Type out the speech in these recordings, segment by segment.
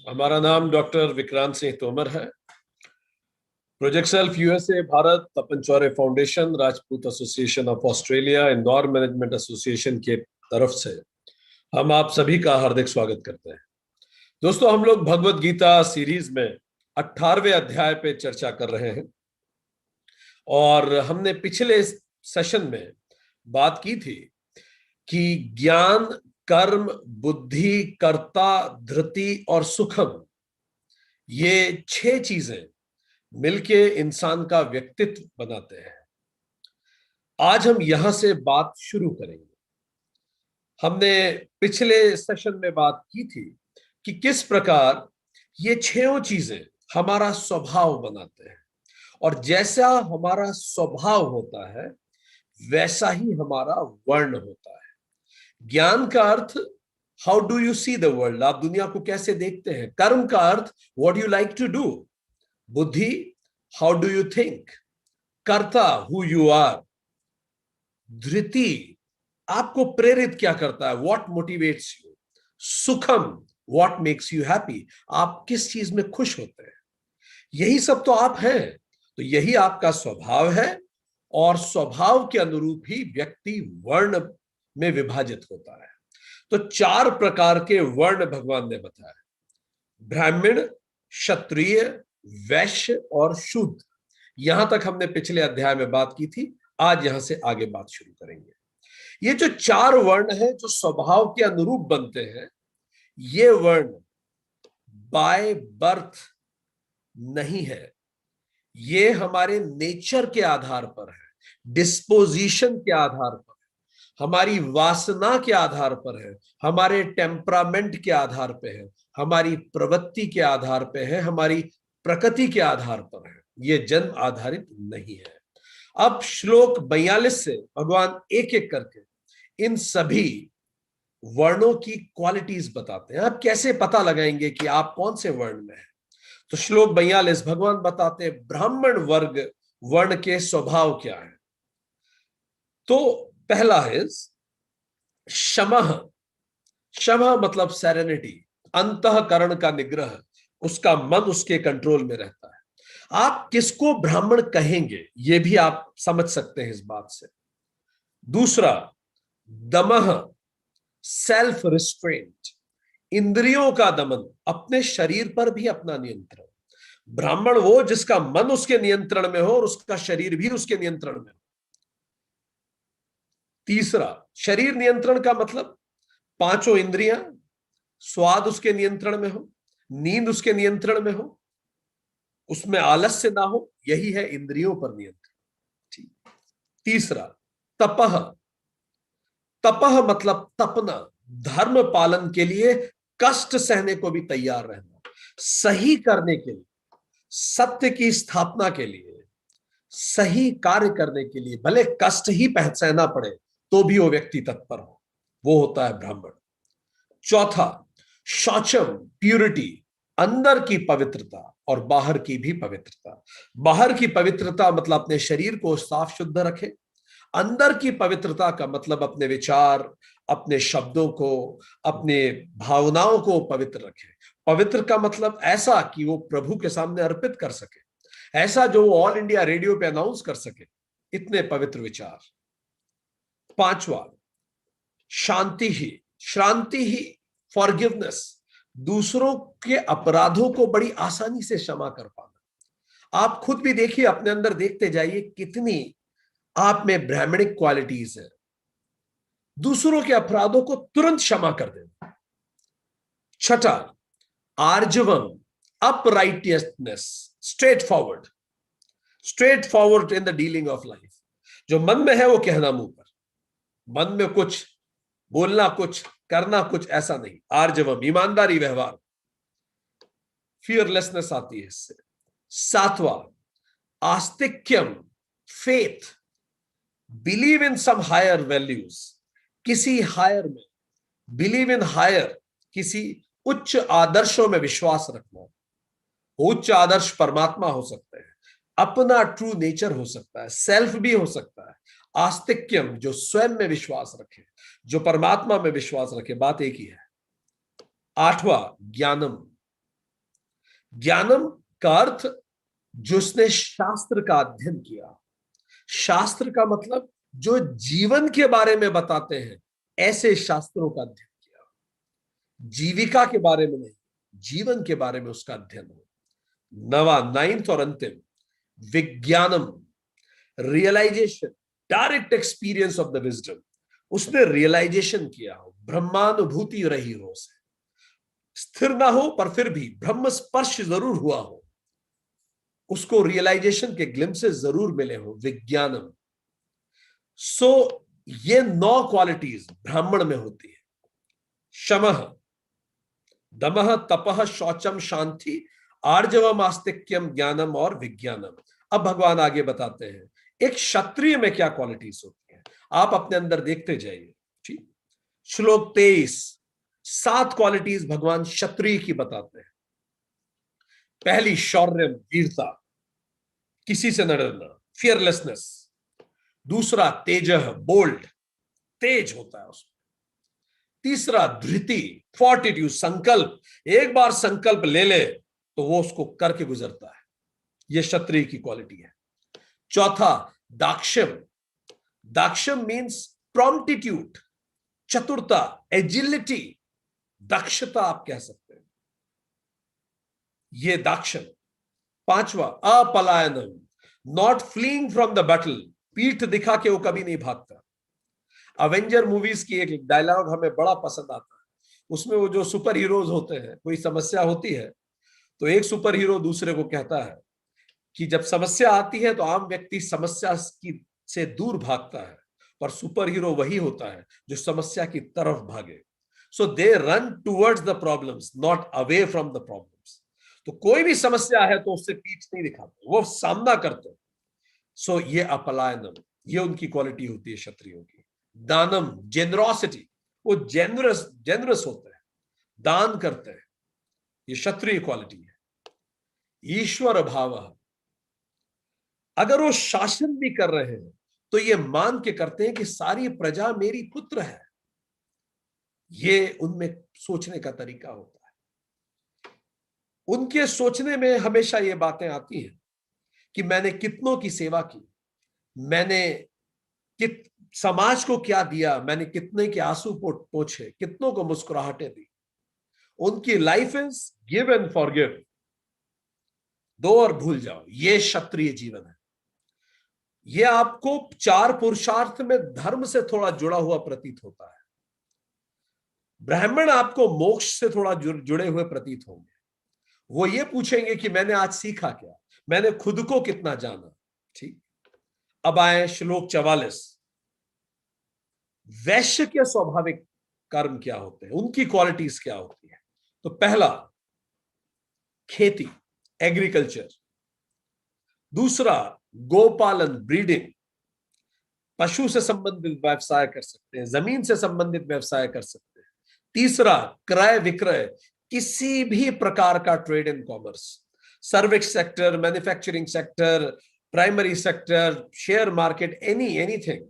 हमारा नाम डॉक्टर विक्रांत सिंह तोमर है। Project self USA Bharat, Tapan Chaure foundation, Rajput association of Australia, Indore management association के तरफ से हम आप सभी का हार्दिक स्वागत करते हैं। दोस्तों, हम लोग भगवत गीता सीरीज में 18वें अध्याय पे चर्चा कर रहे हैं और हमने पिछले सेशन में बात की थी कि ज्ञान, कर्म, बुद्धि, कर्ता, धृति और सुखम, ये 6 चीजें मिलके इंसान का व्यक्तित्व बनाते हैं। आज हम यहां से बात शुरू करेंगे। हमने पिछले सेशन में बात की थी कि किस प्रकार ये 6 चीजें हमारा स्वभाव बनाते हैं और जैसा हमारा स्वभाव होता है वैसा ही हमारा वर्ण होता है। ज्ञान का अर्थ how do you see the world, आप दुनिया को कैसे देखते हैं। कर्म का अर्थ what you like to do. बुद्धि, हाउ डू यू थिंक। कर्ता, हु यू आर। धृति, आपको प्रेरित क्या करता है, व्हाट मोटिवेट्स यू। सुखम, व्हाट मेक्स यू हैप्पी, आप किस चीज में खुश होते हैं। यही सब तो आप हैं, तो यही आपका स्वभाव है और स्वभाव के अनुरूप ही व्यक्ति वर्ण में विभाजित होता है। तो 4 प्रकार के वर्ण भगवान ने बताया, ब्राह्मण, क्षत्रिय, वैश्य और शूद्र। यहां तक हमने पिछले अध्याय में बात की थी। आज यहां से आगे बात शुरू करेंगे। ये जो 4 वर्ण है जो स्वभाव के अनुरूप बनते हैं, ये वर्ण बाय बर्थ नहीं है, ये हमारे नेचर के आधार पर है, डिस्पोजिशन के आधार पर है, हमारी वासना के आधार पर है, हमारे टेम्परामेंट के आधार पर है, हमारी प्रवृत्ति के आधार पर है, हमारी प्रकृति के आधार पर है। ये जन्म आधारित नहीं है। अब श्लोक 42 से भगवान एक एक करके इन सभी वर्णों की क्वालिटीज बताते हैं। आप कैसे पता लगाएंगे कि आप कौन से वर्ण में हैं? तो श्लोक 42 भगवान बताते हैं ब्राह्मण वर्ग वर्ण के स्वभाव क्या है। तो पहला है शमः। शमः मतलब सेरेनिटी, अंतःकरण का निग्रह, उसका मन उसके कंट्रोल में रहता है। आप किसको ब्राह्मण कहेंगे ये भी आप समझ सकते हैं इस बात से। दूसरा, दमः, सेल्फ रिस्ट्रेंट, इंद्रियों का दमन, अपने शरीर पर भी अपना नियंत्रण। ब्राह्मण वो जिसका मन उसके नियंत्रण में हो और उसका शरीर भी उसके नियंत्रण में हो। तीसरा, शरीर नियंत्रण का मतलब 5 इंद्रियां, स्वाद उसके नियंत्रण में हो, नींद उसके नियंत्रण में हो, उसमें आलस्य ना हो, यही है इंद्रियों पर नियंत्रण। ठीक। तीसरा, तपह। तपह मतलब तपना, धर्म पालन के लिए कष्ट सहने को भी तैयार रहना, सही करने के लिए, सत्य की स्थापना के लिए, सही कार्य करने के लिए भले कष्ट ही सहना पड़े तो भी वो व्यक्ति तत्पर हो, वो होता है ब्राह्मण। चौथा, शौचम, प्यूरिटी, अंदर की पवित्रता और बाहर की भी पवित्रता। बाहर की पवित्रता मतलब अपने शरीर को साफ शुद्ध रखे, अंदर की पवित्रता का मतलब अपने विचार, अपने शब्दों को, अपने भावनाओं को पवित्र रखे। पवित्र का मतलब ऐसा कि वो प्रभु के सामने अर्पित कर सके, ऐसा जो वो ऑल इंडिया रेडियो पे अनाउंस कर सके, इतने पवित्र विचार। पांचवा, शांति ही। शांति ही, फॉरगिवनेस, दूसरों के अपराधों को बड़ी आसानी से क्षमा कर पाना। आप खुद भी देखिए, अपने अंदर देखते जाइए कितनी आप में ब्राह्मणिक क्वालिटीज है। दूसरों के अपराधों को तुरंत क्षमा कर देना। छठा, आर्जवम, uprightness, straightforward. Straightforward in the dealing of life. जो मन में है वो कहना मुंह पर, मन में कुछ बोलना कुछ, करना कुछ, ऐसा नहीं। आर्जवम, ईमानदारी व्यवहार, फियरलेसनेस आती है इससे। सातवां, आस्तिक्यम, faith, believe in some higher values, किसी हायर में, बिलीव इन हायर, किसी उच्च आदर्शों में विश्वास रखना। उच्च आदर्श परमात्मा हो सकते हैं, अपना ट्रू नेचर हो सकता है, सेल्फ भी हो सकता है। आस्तिक्यम, जो स्वयं में विश्वास रखे, जो परमात्मा में विश्वास रखे, बात एक ही है। आठवां, ज्ञानम, ज्ञानम का अर्थ जिसने शास्त्र का अध्ययन किया। शास्त्र का मतलब जो जीवन के बारे में बताते हैं, ऐसे शास्त्रों का अध्ययन किया। जीविका के बारे में नहीं, जीवन के बारे में उसका अध्ययन हो। नवा, नाइन्थ और अंतिम, विज्ञानम, realisation, direct experience of the wisdom. उसने रियलाइजेशन किया हो, ब्रह्मानुभूति रही हो, उसे स्थिर ना हो पर फिर भी ब्रह्म स्पर्श जरूर हुआ हो, उसको रियलाइजेशन के ग्लिम्सेस जरूर मिले हो, विज्ञानम। सो ये 9 क्वालिटीज ब्राह्मण में होती है। शमः, दमः, तपः, शौचम, शांति, आर्जवम, आस्तिक्यम, ज्ञानम और विज्ञानम। अब भगवान आगे बताते हैं एक क्षत्रिय में क्या क्वालिटीज होती हैं, आप अपने अंदर देखते जाइए। ठीक, श्लोक 23, 7 क्वालिटीज भगवान क्षत्रिय की बताते हैं। पहली, शौर्य, वीरता, किसी से न डरना, फियरलेसनेस। दूसरा, तेजः, बोल्ड, तेज होता है उसमें। तीसरा, धृति, फोर्टिट्यूड, संकल्प, एक बार संकल्प ले ले तो वो उसको करके गुजरता है, ये क्षत्रिय की क्वालिटी है। चौथा, दाक्ष्यम, दाक्ष्यम मीन्स प्रॉम्प्टिट्यूड, चतुरता, एजिलिटी, दक्षता आप कह सकते हैं, ये दाक्ष्यम। पांचवा, अपलायनम, not fleeing from the battle, पीठ दिखा के वो कभी नहीं भागता। अवेंजर मूवीज की एक डायलॉग हमें बड़ा पसंद आता है, उसमें वो जो सुपर हीरोज होते हैं, कोई समस्या होती है तो एक सुपर हीरो दूसरे को कहता है कि जब समस्या आती है तो आम व्यक्ति समस्या की से दूर भागता है, पर सुपर हीरो वही होता है जो समस्या की तरफ भागे। So they run towards the problems, not away from the problems. तो कोई भी समस्या है तो उससे पीठ नहीं दिखाते, वो सामना करते। सो ये अपलायनम, ये उनकी क्वालिटी होती है क्षत्रियों की। दानम, जेनरोसिटी, वो जेनरस जेनरस होते हैं, दान करते हैं, ये क्षत्रिय क्वालिटी है। ईश्वर भाव, अगर वो शासन भी कर रहे हैं तो ये मान के करते हैं कि सारी प्रजा मेरी पुत्र है, ये उनमें सोचने का तरीका होता है। उनके सोचने में हमेशा ये बातें आती हैं कि मैंने कितनों की सेवा की, मैंने समाज को क्या दिया, मैंने कितने के आंसू पोंछे, कितनों को मुस्कुराहटें दी। उनकी life is give and forgive, दो और भूल जाओ, ये क्षत्रिय जीवन है। ये आपको 4 पुरुषार्थ में धर्म से थोड़ा जुड़ा हुआ प्रतीत होता है। ब्राह्मण आपको मोक्ष से थोड़ा जुड़े हुए प्रतीत होंगे। वो ये पूछेंगे कि मैंने आज सीखा क्या, मैंने खुद को कितना जाना। ठीक, अब आए श्लोक 44, वैश्य के स्वाभाविक कर्म क्या होते हैं, उनकी क्वालिटीज क्या होती है। तो पहला, खेती, एग्रीकल्चर। दूसरा, गोपालन, ब्रीडिंग, पशु से संबंधित व्यवसाय कर सकते हैं, जमीन से संबंधित व्यवसाय कर सकते हैं। तीसरा, क्रय विक्रय, किसी भी प्रकार का trade and commerce, service sector, manufacturing sector, primary sector, share market, anything,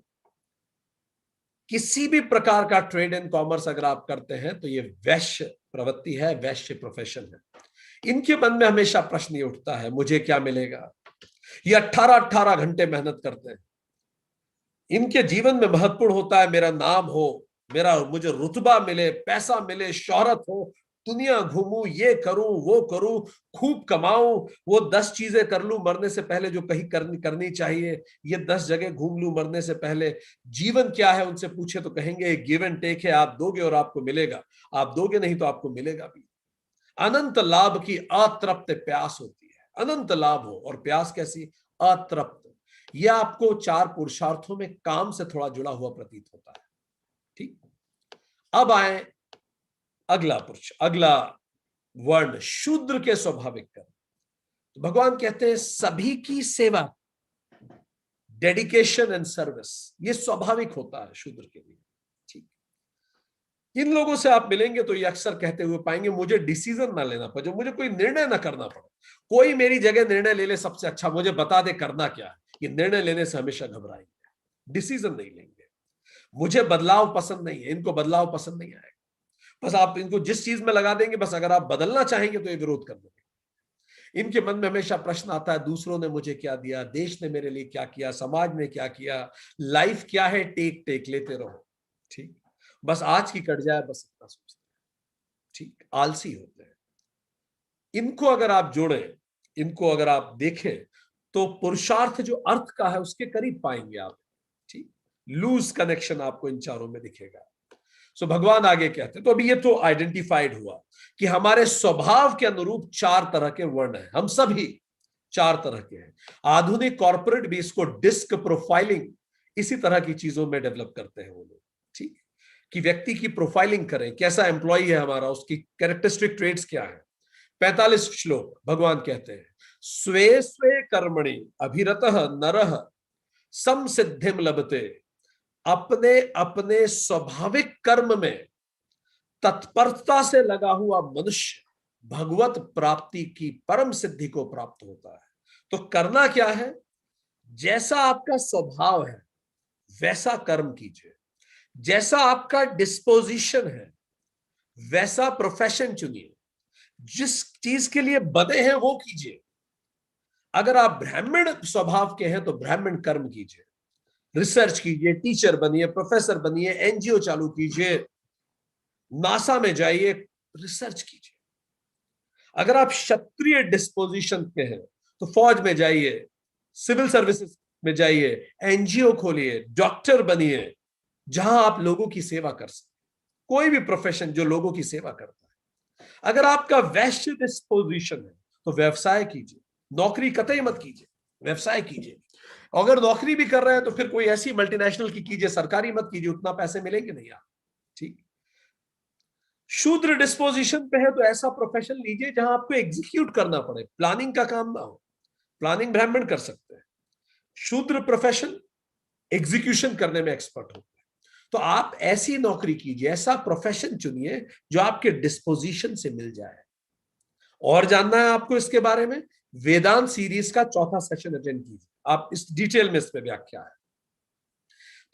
किसी भी प्रकार का ट्रेड एंड कॉमर्स अगर आप करते हैं तो ये वैश्य प्रवृत्ति है, वैश्य प्रोफेशन है। इनके मन में हमेशा प्रश्न ये उठता है, मुझे क्या मिलेगा। ये 18-18 घंटे मेहनत करते हैं, इनके जीवन में महत्वपूर्ण होता है मेरा नाम हो, मुझे रुतबा मिले, पैसा मिले, शोहरत हो, दुनिया घूमूं, ये करूं, वो करूं, खूब कमाऊं, वो 10 चीजें कर लूं मरने से पहले जो कहीं करनी चाहिए, ये 10 जगह घूम लूं मरने से पहले। जीवन क्या है उनसे पूछे तो कहेंगे गिव एंड टेक है, आप दोगे और आपको मिलेगा, आप दोगे नहीं तो आपको मिलेगा भी। अनंत लाभ की अतृप्त प्यास होती है, अनंत लाभ हो और प्यास कैसी, अतृप्त। यह आपको 4 पुरुषार्थों में काम से थोड़ा जुड़ा हुआ प्रतीत होता है। ठीक, अब आए अगला वर्ण, शूद्र के स्वाभाविक कर्म। तो भगवान कहते हैं सभी की सेवा, डेडिकेशन एंड सर्विस, ये स्वाभाविक होता है शूद्र के लिए। ठीक, इन लोगों से आप मिलेंगे तो ये अक्सर कहते हुए पाएंगे मुझे डिसीजन ना लेना पड़े, मुझे कोई निर्णय ना करना पड़े, कोई मेरी जगह निर्णय ले ले सबसे अच्छा, मुझे बता दे करना क्या है। ये निर्णय लेने से हमेशा घबराएंगे, डिसीजन नहीं लेंगे। मुझे बदलाव पसंद नहीं है, इनको बदलाव पसंद नहीं आएगा। बस आप इनको जिस चीज में लगा देंगे, बस अगर आप बदलना चाहेंगे तो ये विरोध कर देंगे। इनके मन में हमेशा प्रश्न आता है, दूसरों ने मुझे क्या दिया, देश ने मेरे लिए क्या किया, समाज ने क्या किया, लाइफ क्या है, टेक टेक लेते रहो। ठीक, बस आज की कट जाए, बस इतना सोचते हैं। ठीक, आलसी होते हैं। इनको अगर आप जोड़ें, इनको अगर आप देखें, तो पुरुषार्थ जो अर्थ का है उसके करीब पाएंगे आप। ठीक, लूज कनेक्शन आपको इन चारों में दिखेगा। सो भगवान आगे कहते हैं, तो अभी ये तो आइडेंटिफाइड हुआ कि हमारे स्वभाव के अनुरूप 4 तरह के वर्ण हैं, हम सभी 4 तरह के हैं। आधुनिक कॉर्पोरेट भी इसको डिस्क प्रोफाइलिंग इसी तरह की चीजों में डेवलप करते हैं वो लोग। ठीक, कि व्यक्ति की प्रोफाइलिंग करें, कैसा एम्प्लॉय है हमारा, उसकी कैरेक्टरिस्टिक ट्रेड्स क्या है। 45 श्लोक भगवान कहते हैं, स्वे स्वे कर्मणि अभिरतः नरः समसिद्धिम लभते। अपने अपने स्वाभाविक कर्म में तत्परता से लगा हुआ मनुष्य भगवत प्राप्ति की परम सिद्धि को प्राप्त होता है। तो करना क्या है, जैसा आपका स्वभाव है वैसा कर्म कीजिए, जैसा आपका डिस्पोजिशन है वैसा प्रोफेशन चुनिए, जिस चीज के लिए बने हैं वो कीजिए। अगर आप ब्राह्मण स्वभाव के हैं तो ब्राह्मण कर्म कीजिए, रिसर्च कीजिए, टीचर बनिए, प्रोफेसर बनिए, एनजीओ चालू कीजिए, नासा में जाइए, रिसर्च कीजिए। अगर आप क्षत्रिय डिस्पोजिशन के हैं तो फौज में जाइए, सिविल सर्विसेज में जाइए, एनजीओ खोलिए, डॉक्टर बनिए, जहां आप लोगों की सेवा कर सकते। कोई भी प्रोफेशन जो लोगों की सेवा करता है। अगर आपका वैश्य डिस्पोजिशन है तो व्यवसाय कीजिए, नौकरी कतई मत कीजिए, व्यवसाय कीजिए। अगर नौकरी भी कर रहे हैं तो फिर कोई ऐसी मल्टीनेशनल की कीजिए, सरकारी मत कीजिए, उतना पैसे मिलेंगे नहीं आप। ठीक, शूद्र डिस्पोजिशन पे है तो ऐसा प्रोफेशन लीजिए जहां आपको एग्जीक्यूट करना पड़े, प्लानिंग का काम ना हो। प्लानिंग ब्राह्मण कर सकते हैं, शूद्र प्रोफेशन एग्जीक्यूशन करने में एक्सपर्ट होते हैं। तो आप ऐसी नौकरी कीजिए, ऐसा प्रोफेशन चुनिए जो आपके डिस्पोजिशन से मिल जाए। और जानना है आपको इसके बारे में, वेदांत सीरीज का 4था सेशन अटेंड कीजिए, आप इस डिटेल में इस पे व्याख्या है।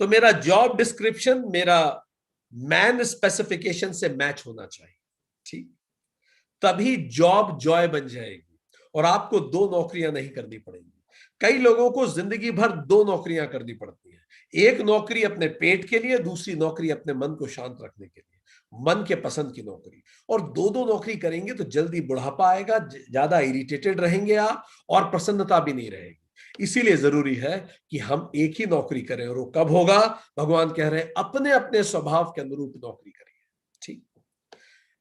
तो मेरा जॉब डिस्क्रिप्शन मेरा मैन स्पेसिफिकेशन से मैच होना चाहिए। ठीक, तभी जॉब जॉय बन जाएगी और आपको 2 नौकरियां नहीं करनी पड़ेंगी। कई लोगों को जिंदगी भर 2 नौकरियां करनी पड़ती हैं, एक नौकरी अपने पेट के लिए, दूसरी नौकरी अपने मन को शांत रखने के लिए, मन के पसंद की नौकरी। और 2 नौकरी करेंगे तो जल्दी बुढ़ापा आएगा, ज्यादा इरिटेटेड रहेंगे आप, और प्रसन्नता भी नहीं रहेगी। इसीलिए जरूरी है कि हम एक ही नौकरी करें, और वो कब होगा, भगवान कह रहे हैं अपने अपने स्वभाव के अनुरूप नौकरी करिए। ठीक,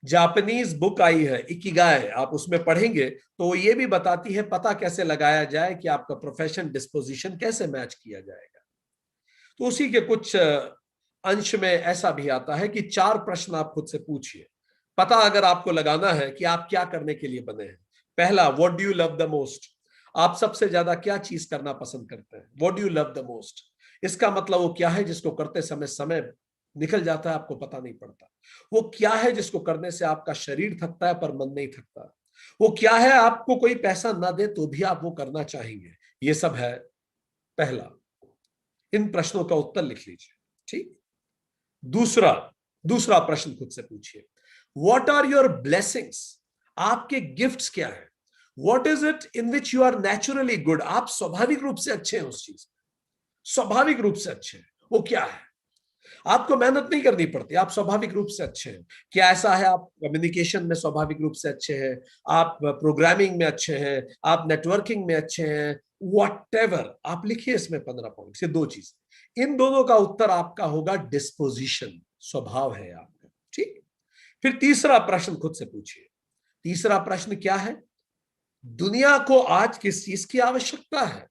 जापानीज बुक आई है इकिगाई, आप उसमें पढ़ेंगे तो ये भी बताती है पता कैसे लगाया जाए कि आपका प्रोफेशन डिस्पोजिशन कैसे मैच किया जाएगा। तो उसी के कुछ अंश में ऐसा भी आता है कि 4 प्रश्न आप खुद से पूछिए, पता अगर आपको लगाना है कि आप क्या करने के लिए बने हैं। पहला, what do you love the most, आप सबसे ज्यादा क्या चीज करना पसंद करते हैं, what do you love the most. इसका मतलब वो क्या है जिसको करते समय समय निकल जाता है, आपको पता नहीं पड़ता। वो क्या है जिसको करने से आपका शरीर थकता है पर मन नहीं थकता। वो क्या है आपको कोई पैसा ना दे तो भी आप वो करना चाहेंगे। ये सब है पहला, इन प्रश्नों का उत्तर लिख लीजिए। ठीक, दूसरा दूसरा प्रश्न खुद से पूछिए, व्हाट आर योर ब्लेसिंग्स, आपके गिफ्ट्स क्या है। What is it in which you are naturally good, आप स्वाभाविक रूप से अच्छे हैं उस चीज, स्वाभाविक रूप से अच्छे हैं, वो क्या है। आपको मेहनत नहीं करनी पड़ती, आप स्वाभाविक रूप से अच्छे हैं। क्या ऐसा है आप कम्युनिकेशन में स्वाभाविक रूप से अच्छे हैं, आप प्रोग्रामिंग में अच्छे हैं, आप नेटवर्किंग में अच्छे हैं, व्हाटएवर आप लिखिए इसमें 15 पॉइंट, ये 2 चीज। इन दोनों का उत्तर आपका होगा डिस्पोजिशन, स्वभाव है आपका। ठीक, फिर तीसरा प्रश्न खुद से पूछिए। तीसरा प्रश्न क्या है, दुनिया को आज किस चीज की आवश्यकता है।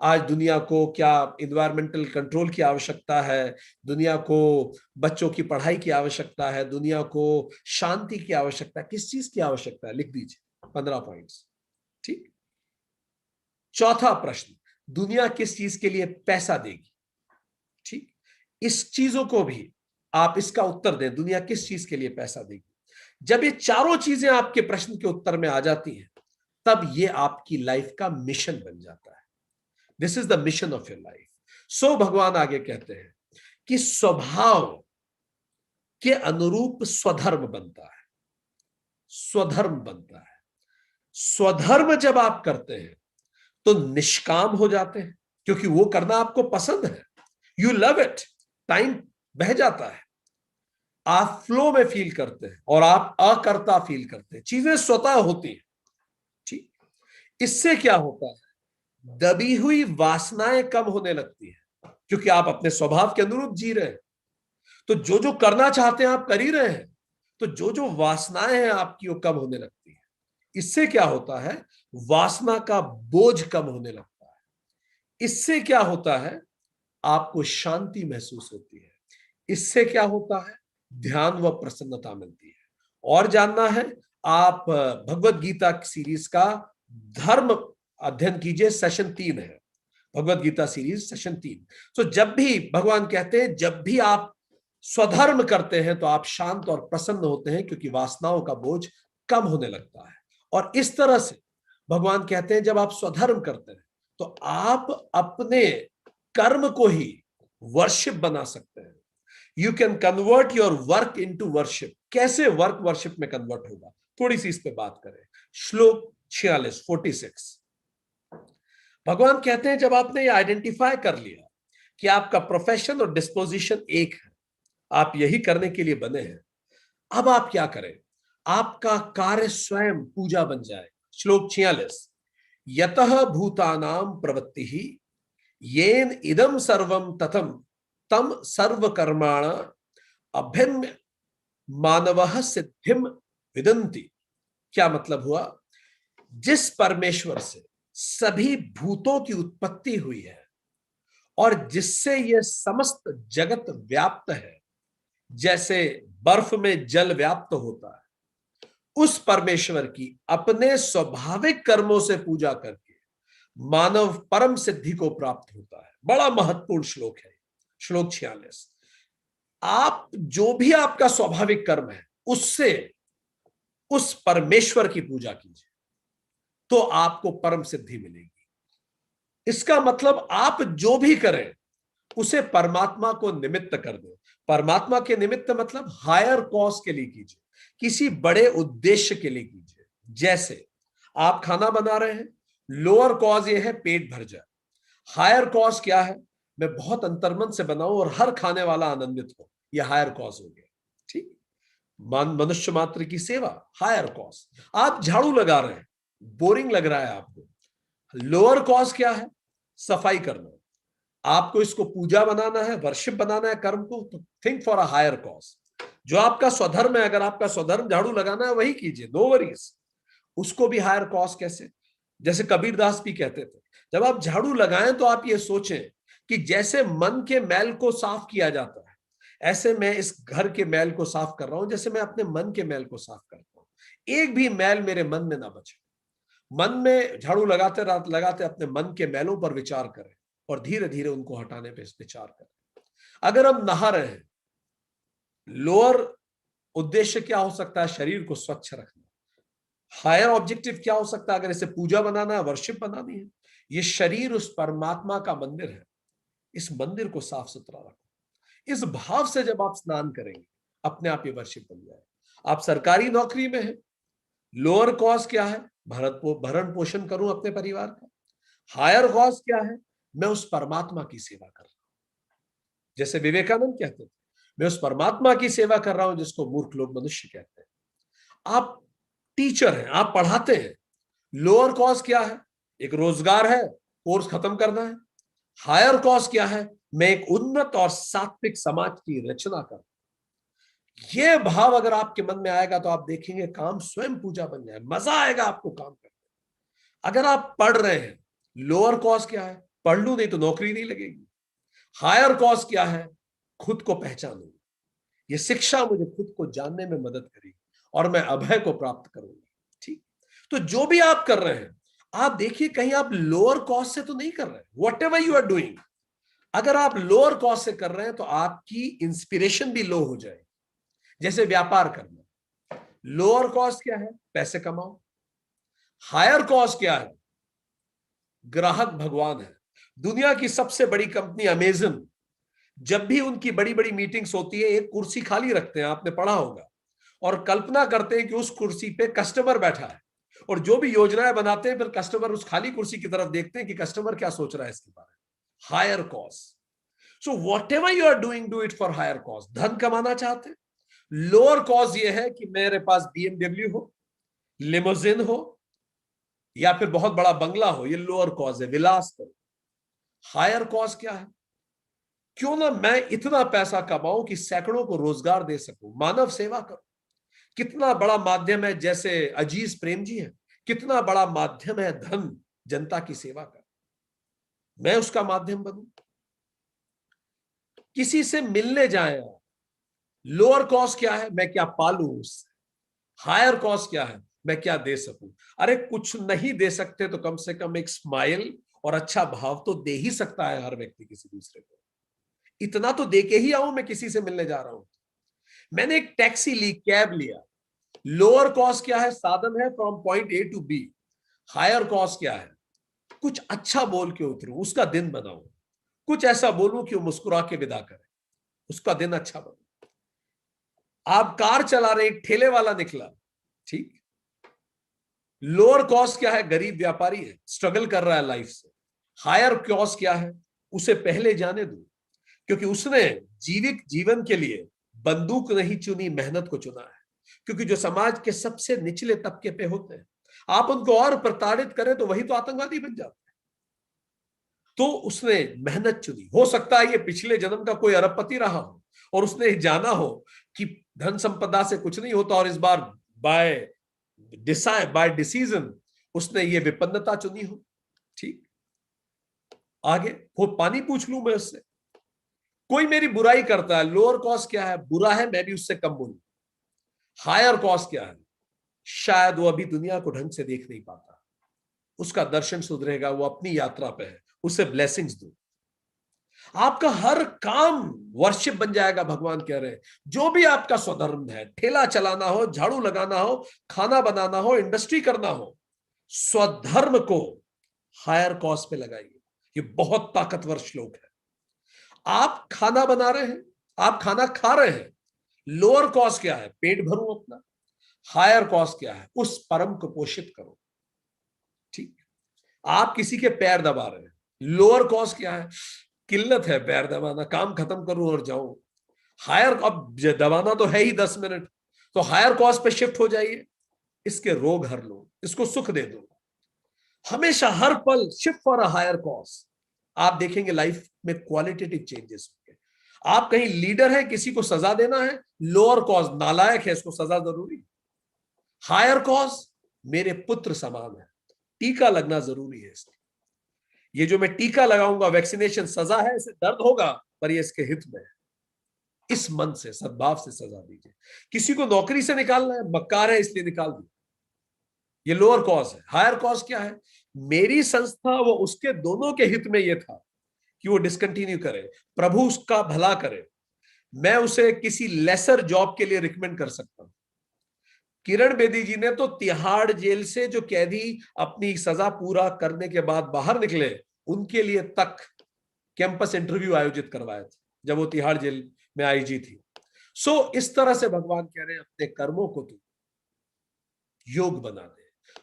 आज दुनिया को क्या इन्वायरमेंटल कंट्रोल की आवश्यकता है, दुनिया को बच्चों की पढ़ाई की आवश्यकता है, दुनिया को शांति की आवश्यकता है, किस चीज की आवश्यकता है, लिख दीजिए 15 पॉइंट्स। ठीक, चौथा प्रश्न, दुनिया किस चीज के लिए पैसा देगी। ठीक, इस चीजों को भी आप इसका उत्तर दें, दुनिया किस चीज के लिए पैसा देगी। जब ये चारों चीजें आपके प्रश्न के उत्तर में आ जाती हैं, तब ये आपकी लाइफ का मिशन बन जाता है। This is the mission of your life. So भगवान आगे कहते हैं कि स्वभाव के अनुरूप स्वधर्म बनता है, स्वधर्म बनता है। स्वधर्म जब आप करते हैं तो निष्काम हो जाते हैं, क्योंकि वो करना आपको पसंद है, यू लव इट, टाइम बह जाता है, आप फ्लो में फील करते हैं और आप अकर्ता फील करते हैं, चीजें स्वतः होती हैं। ठीक, इससे क्या होता है, दबी हुई वासनाएं कम होने लगती है, क्योंकि आप अपने स्वभाव के अनुरूप जी रहे हैं। तो जो जो करना चाहते हैं आप कर ही रहे हैं, तो जो जो वासनाएं हैं आपकी वो कम होने लगती है। इससे क्या होता है, वासना का बोझ कम होने लगता है। इससे क्या होता है, आपको शांति महसूस होती है। इससे क्या होता है, ध्यान व प्रसन्नता मिलती है। और जानना है, आप भगवत गीता सीरीज का धर्म अध्ययन कीजिए, सेशन 3 है, भगवत गीता सीरीज सेशन 3। तो जब भी भगवान कहते हैं, जब भी आप स्वधर्म करते हैं तो आप शांत और प्रसन्न होते हैं, क्योंकि वासनाओं का बोझ कम होने लगता है। और इस तरह से भगवान कहते हैं, जब आप स्वधर्म करते हैं तो आप अपने कर्म को ही वर्शिप बना सकते हैं। You can convert your work into worship. कैसे वर्क वर्शिप में कन्वर्ट होगा, थोड़ी सी इस पे बात करें। श्लोक 46 भगवान कहते हैं, जब आपने ये आइडेंटिफाई कर लिया कि आपका प्रोफेशन और डिस्पोजिशन एक है, आप यही करने के लिए बने हैं, अब आप क्या करें, आपका कार्य स्वयं पूजा बन जाए। श्लोक 46 यतः भूतानां प्रवृत्ति ही येन इदम सर्वम तथम तम सर्व कर्माण अभिन्न मानवः सिद्धिम विदन्ति। क्या मतलब हुआ, जिस परमेश्वर से सभी भूतों की उत्पत्ति हुई है और जिससे यह समस्त जगत व्याप्त है, जैसे बर्फ में जल व्याप्त होता है, उस परमेश्वर की अपने स्वाभाविक कर्मों से पूजा करके मानव परम सिद्धि को प्राप्त होता है। बड़ा महत्वपूर्ण श्लोक है श्लोक 46। आप जो भी आपका स्वाभाविक कर्म है उससे उस परमेश्वर की पूजा कीजिए, तो आपको परम सिद्धि मिलेगी। इसका मतलब आप जो भी करें उसे परमात्मा को निमित्त कर दो। परमात्मा के निमित्त मतलब हायर कॉज के लिए कीजिए, किसी बड़े उद्देश्य के लिए कीजिए। जैसे आप खाना बना रहे हैं, लोअर कॉज ये है पेट भर जाए, हायर कॉज क्या है, मैं बहुत अंतर्मन से बनाऊं और हर खाने वाला आनंदित हो, यह हायर कॉज हो गया। ठीक, मनुष्य मात्र की सेवा, हायर कॉज। आप झाड़ू लगा रहे हैं, बोरिंग लग रहा है आपको, लोअर कॉज क्या है, सफाई करना। आपको इसको पूजा बनाना है, वर्शिप बनाना है कर्म को, तो think for a higher cause. जो आपका स्वधर्म है, अगर आपका स्वधर्म झाड़ू लगाना है वही कीजिए, नो वरीज। उसको भी हायर कॉज कैसे, जैसे कबीर दास भी कहते थे, जब आप झाड़ू लगाएं तो आप ये सोचें कि जैसे मन के मैल को साफ किया जाता है, ऐसे मैं इस घर के मैल को साफ कर रहा हूं, जैसे मैं अपने मन के मैल को साफ करता हूं। एक भी मैल मेरे मन में ना बचे। मन में झाड़ू लगाते लगाते अपने मन के मैलों पर विचार करें और धीरे धीरे उनको हटाने पर विचार करें। अगर हम नहा रहे हैं, लोअर उद्देश्य क्या हो सकता है, शरीर को स्वच्छ रखना। हायर ऑब्जेक्टिव क्या हो सकता है, अगर इसे पूजा बनाना है, वर्शिप बनानी है, ये शरीर उस परमात्मा का मंदिर है, इस मंदिर को साफ सुथरा रखो। इस भाव से जब आप स्नान करेंगे, अपने आप ये वर्शिप बन जाए। आप सरकारी नौकरी में हैं, लोअर कॉज क्या है, भरण पोषण करूं अपने परिवार का। हायर कॉज क्या है, मैं उस परमात्मा की सेवा कर रहा हूं। जैसे विवेकानंद कहते थे, मैं उस परमात्मा की सेवा कर रहा हूं जिसको मूर्ख लोग मनुष्य कहते हैं। आप टीचर हैं, आप पढ़ाते हैं, लोअर कॉज क्या है, एक रोजगार है, कोर्स खत्म करना है। हायर कॉज क्या है, मैं एक उन्नत और सात्विक समाज की रचना कर। यह भाव अगर आपके मन में आएगा तो आप देखेंगे काम स्वयं पूजा बन जाए, मजा आएगा आपको काम करने। अगर आप पढ़ रहे हैं, लोअर कॉज क्या है, पढ़ लूं नहीं तो नौकरी नहीं लगेगी। हायर कॉज क्या है, खुद को पहचानूं, ये शिक्षा मुझे खुद को जानने में मदद करेगी और मैं अभय को प्राप्त करूंगा। ठीक, तो जो भी आप कर रहे हैं, आप देखिए कहीं आप लोअर कॉस्ट से तो नहीं कर रहे। Whatever you are doing, अगर आप लोअर कॉस्ट से कर रहे हैं तो आपकी इंस्पिरेशन भी लो हो जाएगी। जैसे व्यापार करना, लोअर कॉस्ट क्या है, पैसे कमाओ। हायर कॉस्ट क्या है, ग्राहक भगवान है। दुनिया की सबसे बड़ी कंपनी अमेजन, जब भी उनकी बड़ी बड़ी मीटिंग्स होती है, एक कुर्सी खाली रखते हैं, आपने पढ़ा होगा, और कल्पना करते हैं कि उस कुर्सी पे कस्टमर बैठा है। और जो भी योजनाएं बनाते हैं फिर कस्टमर उस खाली कुर्सी की तरफ देखते हैं कि कस्टमर क्या सोच रहा है इसके बारे में। Higher cost. So whatever you are doing, do it for higher cost. धन कमाना चाहते हैं, लोअर कॉज ये है कि मेरे पास BMW हो, लिमोजिन हो, या फिर बहुत बड़ा बंगला हो, ये लोअर कॉज है, विलास करो। हायर कॉज क्या है? क्यों ना मैं इतना पैसा कमाऊं कि सैकड़ों को रोजगार दे सकूं, मानव सेवा करूं। कितना बड़ा माध्यम है, जैसे अजीज प्रेम जी है, कितना बड़ा माध्यम है धन जनता की सेवा का, मैं उसका माध्यम बनूं। किसी से मिलने जाए, लोअर कॉस्ट क्या है? मैं क्या पालूं उससे। हायर कॉस्ट क्या है? मैं क्या दे सकूं। अरे कुछ नहीं दे सकते तो कम से कम एक स्माइल और अच्छा भाव तो दे ही सकता है हर व्यक्ति किसी दूसरे को। इतना तो दे के ही आऊं मैं किसी से मिलने जा रहा हूं। मैंने एक टैक्सी ली, कैब लिया, लोअर कॉस्ट क्या है? साधन है from point A to B. Higher cost क्या है? कुछ अच्छा बोल के उतरूं, उसका दिन बनाऊं, कुछ ऐसा बोलूं कि वो मुस्कुरा के विदा करे, उसका दिन अच्छा बने। आप कार चला रहे, एक ठेले वाला निकला, ठीक, लोअर कॉस्ट क्या है? गरीब व्यापारी है, स्ट्रगल कर रहा है लाइफ से। हायर कॉस्ट क्या है? उसे पहले जाने दो, क्योंकि उसने जीवित जीवन के लिए बंदूक नहीं चुनी, मेहनत को चुना है। क्योंकि जो समाज के सबसे निचले तबके पे होते हैं, आप उनको और प्रताड़ित करें तो वही तो आतंकवादी बन जाते हैं। तो उसने मेहनत चुनी। हो सकता है ये पिछले जन्म का कोई अरबपति रहा हो और उसने जाना हो कि धन संपदा से कुछ नहीं होता, और इस बार बाय बाय डिसीजन उसने ये विपन्नता चुनी हो। ठीक, आगे वो पानी पूछ लूं मैं उससे। कोई मेरी बुराई करता है, लोअर कॉस्ट क्या है? बुरा है, मैं भी उससे कम बोलूं। हायर कॉस्ट क्या है? शायद वो अभी दुनिया को ढंग से देख नहीं पाता, उसका दर्शन सुधरेगा, वो अपनी यात्रा पे है, उसे ब्लेसिंग्स दो। आपका हर काम वर्शिप बन जाएगा। भगवान कह रहे हैं जो भी आपका स्वधर्म है, ठेला चलाना हो, झाड़ू लगाना हो, खाना बनाना हो, इंडस्ट्री करना हो, स्वधर्म को हायर कॉस्ट पे लगाइए। ये बहुत ताकतवर श्लोक है। आप खाना बना रहे हैं, आप खाना खा रहे हैं, लोअर कॉस्ट क्या है? पेट भरूं अपना। हायर कॉस्ट क्या है? उस परम को पोषित करो। ठीक, आप किसी के पैर दबा रहे हैं, लोअर कॉस्ट क्या है? किल्लत है पैर दबाना, काम खत्म करूं और जाऊं। हायर, अब दबाना तो है ही 10 मिनट, तो हायर कॉस्ट पे शिफ्ट हो जाइए, इसके रोग हर लो, इसको सुख दे दो। हमेशा हर पल shift for a higher cost. आप देखेंगे लाइफ में क्वालिटेटिव चेंजेस होंगे। आप कहीं लीडर है, किसी को सजा देना है, लोअर कॉज नालायक है, इसको सजा जरूरी। हायर कॉज मेरे पुत्र समान है, टीका लगना जरूरी है इसलिए। ये जो मैं टीका लगाऊंगा, वैक्सीनेशन सजा है, इसे दर्द होगा, पर ये इसके हित में है। इस मन से, सद्भाव से सजा दीजिए। किसी को नौकरी से निकालना है, मक्कार है इसलिए निकाल दिया, ये लोअर कॉज है। हायर कॉज क्या है? मेरी संस्था वो उसके दोनों के हित में ये था कि वो डिसकंटिन्यू करे, प्रभु उसका भला करे, मैं उसे किसी लेसर जॉब के लिए रिकमेंड कर सकता हूं। किरण बेदी जी ने तो तिहाड़ जेल से जो कैदी अपनी सजा पूरा करने के बाद बाहर निकले, उनके लिए तक कैंपस इंटरव्यू आयोजित करवाए थे जब वो तिहाड़ जेल में आईजी थी। इस तरह से भगवान कह रहे हैं अपने कर्मों को तू योग बना दे,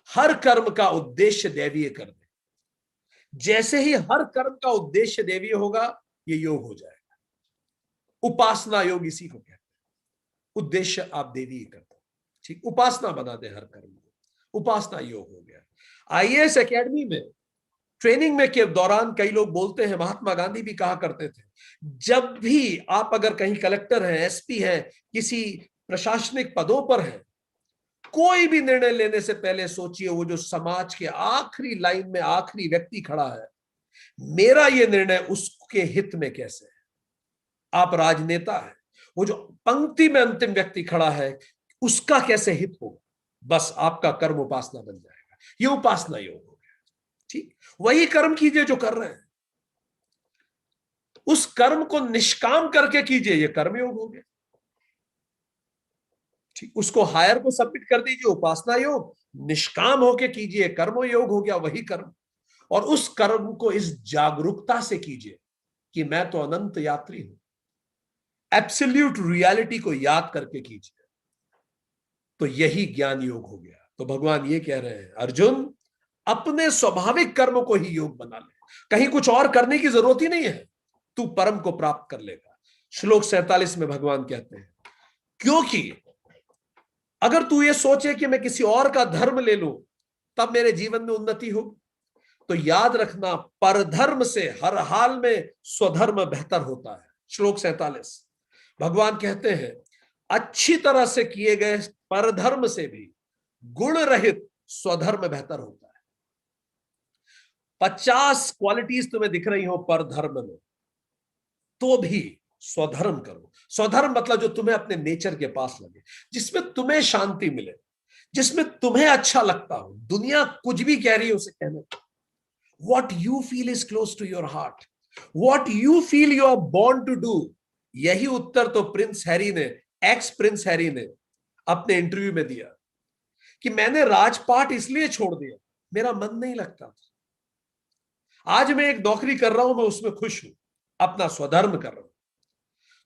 हर कर्म का उद्देश्य दैवीय कर दे। जैसे ही हर कर्म का उद्देश्य दैवीय होगा, ये योग हो जाएगा। उपासना योग इसी को कहते हैं, उद्देश्य आप देवीय कर दो। ठीक, उपासना बना दे हर कर्म को, उपासना योग हो गया। आईएएस एकेडमी में ट्रेनिंग में के दौरान कई लोग बोलते हैं, महात्मा गांधी भी कहा करते थे, जब भी आप अगर कहीं कलेक्टर हैं, एसपी हैं, किसी प्रशासनिक पदों पर हैं, कोई भी निर्णय लेने से पहले सोचिए वो जो समाज के आखिरी लाइन में आखिरी व्यक्ति खड़ा है, मेरा ये निर्णय उसके हित में कैसे है। आप राजनेता है, वो जो पंक्ति में अंतिम व्यक्ति खड़ा है, उसका कैसे हित हो। बस आपका कर्म उपासना बन जाएगा, ये उपासना योग हो गया। ठीक, वही कर्म कीजिए जो कर रहे हैं, उस कर्म को निष्काम करके कीजिए, ये कर्म योग हो गया। ठीक, उसको हायर को सबमिट कर दीजिए, उपासना योग। निष्काम होके कीजिए, कर्म योग हो गया, वही कर्म। और उस कर्म को इस जागरूकता से कीजिए कि मैं तो अनंत यात्री हूं, एब्सोल्यूट रियलिटी को याद करके कीजिए, तो यही ज्ञान योग हो गया। तो भगवान ये कह रहे हैं, अर्जुन अपने स्वाभाविक कर्म को ही योग बना ले, कहीं कुछ और करने की जरूरत ही नहीं है, तू परम को प्राप्त कर लेगा। श्लोक 47 में भगवान कहते हैं, क्योंकि अगर तू ये सोचे कि मैं किसी और का धर्म ले लूं तब मेरे जीवन में उन्नति हो, तो याद रखना परधर्म से हर हाल में स्वधर्म बेहतर होता है। श्लोक 47 भगवान कहते हैं, अच्छी तरह से किए गए परधर्म से भी गुण रहित स्वधर्म बेहतर होता है। 50 क्वालिटीज तुम्हें दिख रही हो परधर्म में, तो भी स्वधर्म करो। स्वधर्म मतलब जो तुम्हें अपने नेचर के पास लगे, जिसमें तुम्हें शांति मिले, जिसमें तुम्हें अच्छा लगता हो। दुनिया कुछ भी कह रही है उसे कहने दो। What you feel is close to your heart. What you feel you are born to do. यही उत्तर तो प्रिंस हैरी ने, एक्स प्रिंस हैरी ने अपने इंटरव्यू में दिया कि मैंने राजपाट इसलिए छोड़ दिया, मेरा मन नहीं लगता था। आज मैं एक नौकरी कर रहा हूं, मैं उसमें खुश हूं, अपना स्वधर्म कर रहा हूं।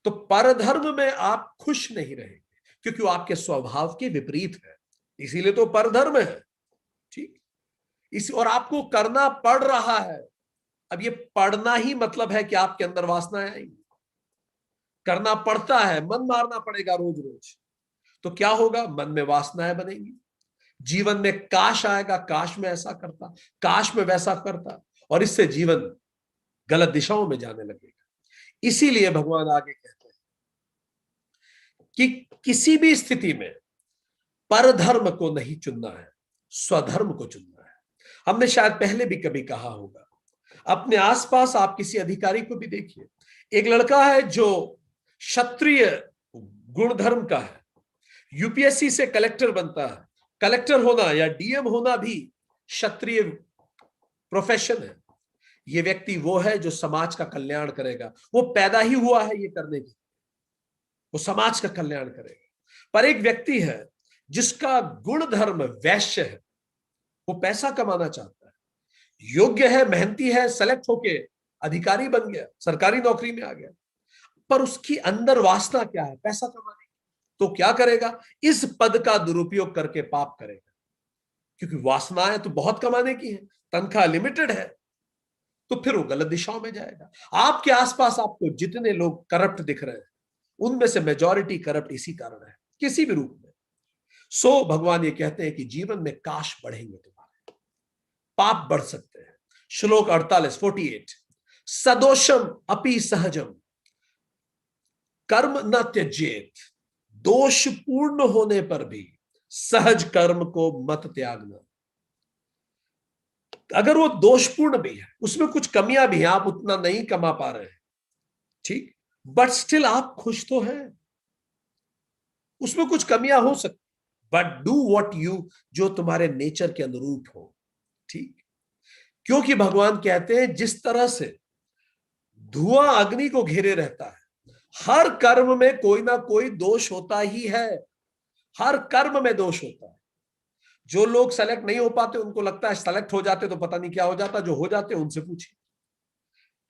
तो परधर्म में आप खुश नहीं रहेंगे क्योंकि वो आपके स्वभाव के विपरीत है, इसीलिए तो परधर्म है। ठीक, इस और आपको करना पड़ रहा है। अब ये पढ़ना ही मतलब है कि आपके अंदर वासनाएं आएंगी, करना पड़ता है, मन मारना पड़ेगा रोज रोज, तो क्या होगा, मन में वासनाएं बनेंगी, जीवन में काश आएगा, काश में ऐसा करता, काश में वैसा करता, और इससे जीवन गलत दिशाओं में जाने लगेगा। इसीलिए भगवान आगे कहते हैं कि किसी भी स्थिति में परधर्म को नहीं चुनना है, स्वधर्म को चुनना है। हमने शायद पहले भी कभी कहा होगा, अपने आसपास आप किसी अधिकारी को भी देखिए, एक लड़का है जो क्षत्रिय गुणधर्म का है, यूपीएससी से कलेक्टर बनता है। कलेक्टर होना या डीएम होना भी क्षत्रिय प्रोफेशन है। ये व्यक्ति वो है जो समाज का कल्याण करेगा, वो पैदा ही हुआ है ये करने की, वो समाज का कल्याण करेगा। पर एक व्यक्ति है जिसका गुण धर्म वैश्य है, वो पैसा कमाना चाहता है, योग्य है, मेहनती है, सेलेक्ट होके अधिकारी बन गया, सरकारी नौकरी में आ गया, पर उसकी अंदर वासना क्या है, पैसा कमाने की। तो क्या करेगा, इस पद का दुरुपयोग करके पाप करेगा, क्योंकि वासनाएं तो बहुत कमाने की है, तनख्वाह लिमिटेड है, तो फिर वो गलत दिशाओं में जाएगा। आपके आसपास आपको जितने लोग करप्ट दिख रहे हैं, उनमें से मेजॉरिटी करप्ट इसी कारण है, किसी भी रूप में। सो भगवान ये कहते हैं कि जीवन में काश बढ़ेंगे तुम्हारे, पाप बढ़ सकते हैं। श्लोक 48 सदोषम अपि सहजम कर्म न त्यजेत, दोष पूर्ण होने पर भी सहज कर्म को मत त्यागना। अगर वो दोषपूर्ण भी है, उसमें कुछ कमियां भी हैं, आप उतना नहीं कमा पा रहे हैं, ठीक, बट स्टिल आप खुश तो हैं, उसमें कुछ कमियां हो सकती, बट डू व्हाट यू, जो तुम्हारे नेचर के अनुरूप हो। ठीक, क्योंकि भगवान कहते हैं जिस तरह से धुआं अग्नि को घेरे रहता है, हर कर्म में कोई ना कोई दोष होता ही है, हर कर्म में दोष होता है। जो लोग सेलेक्ट नहीं हो पाते उनको लगता है सेलेक्ट हो जाते तो पता नहीं क्या हो जाता, जो हो जाते उनसे पूछिए,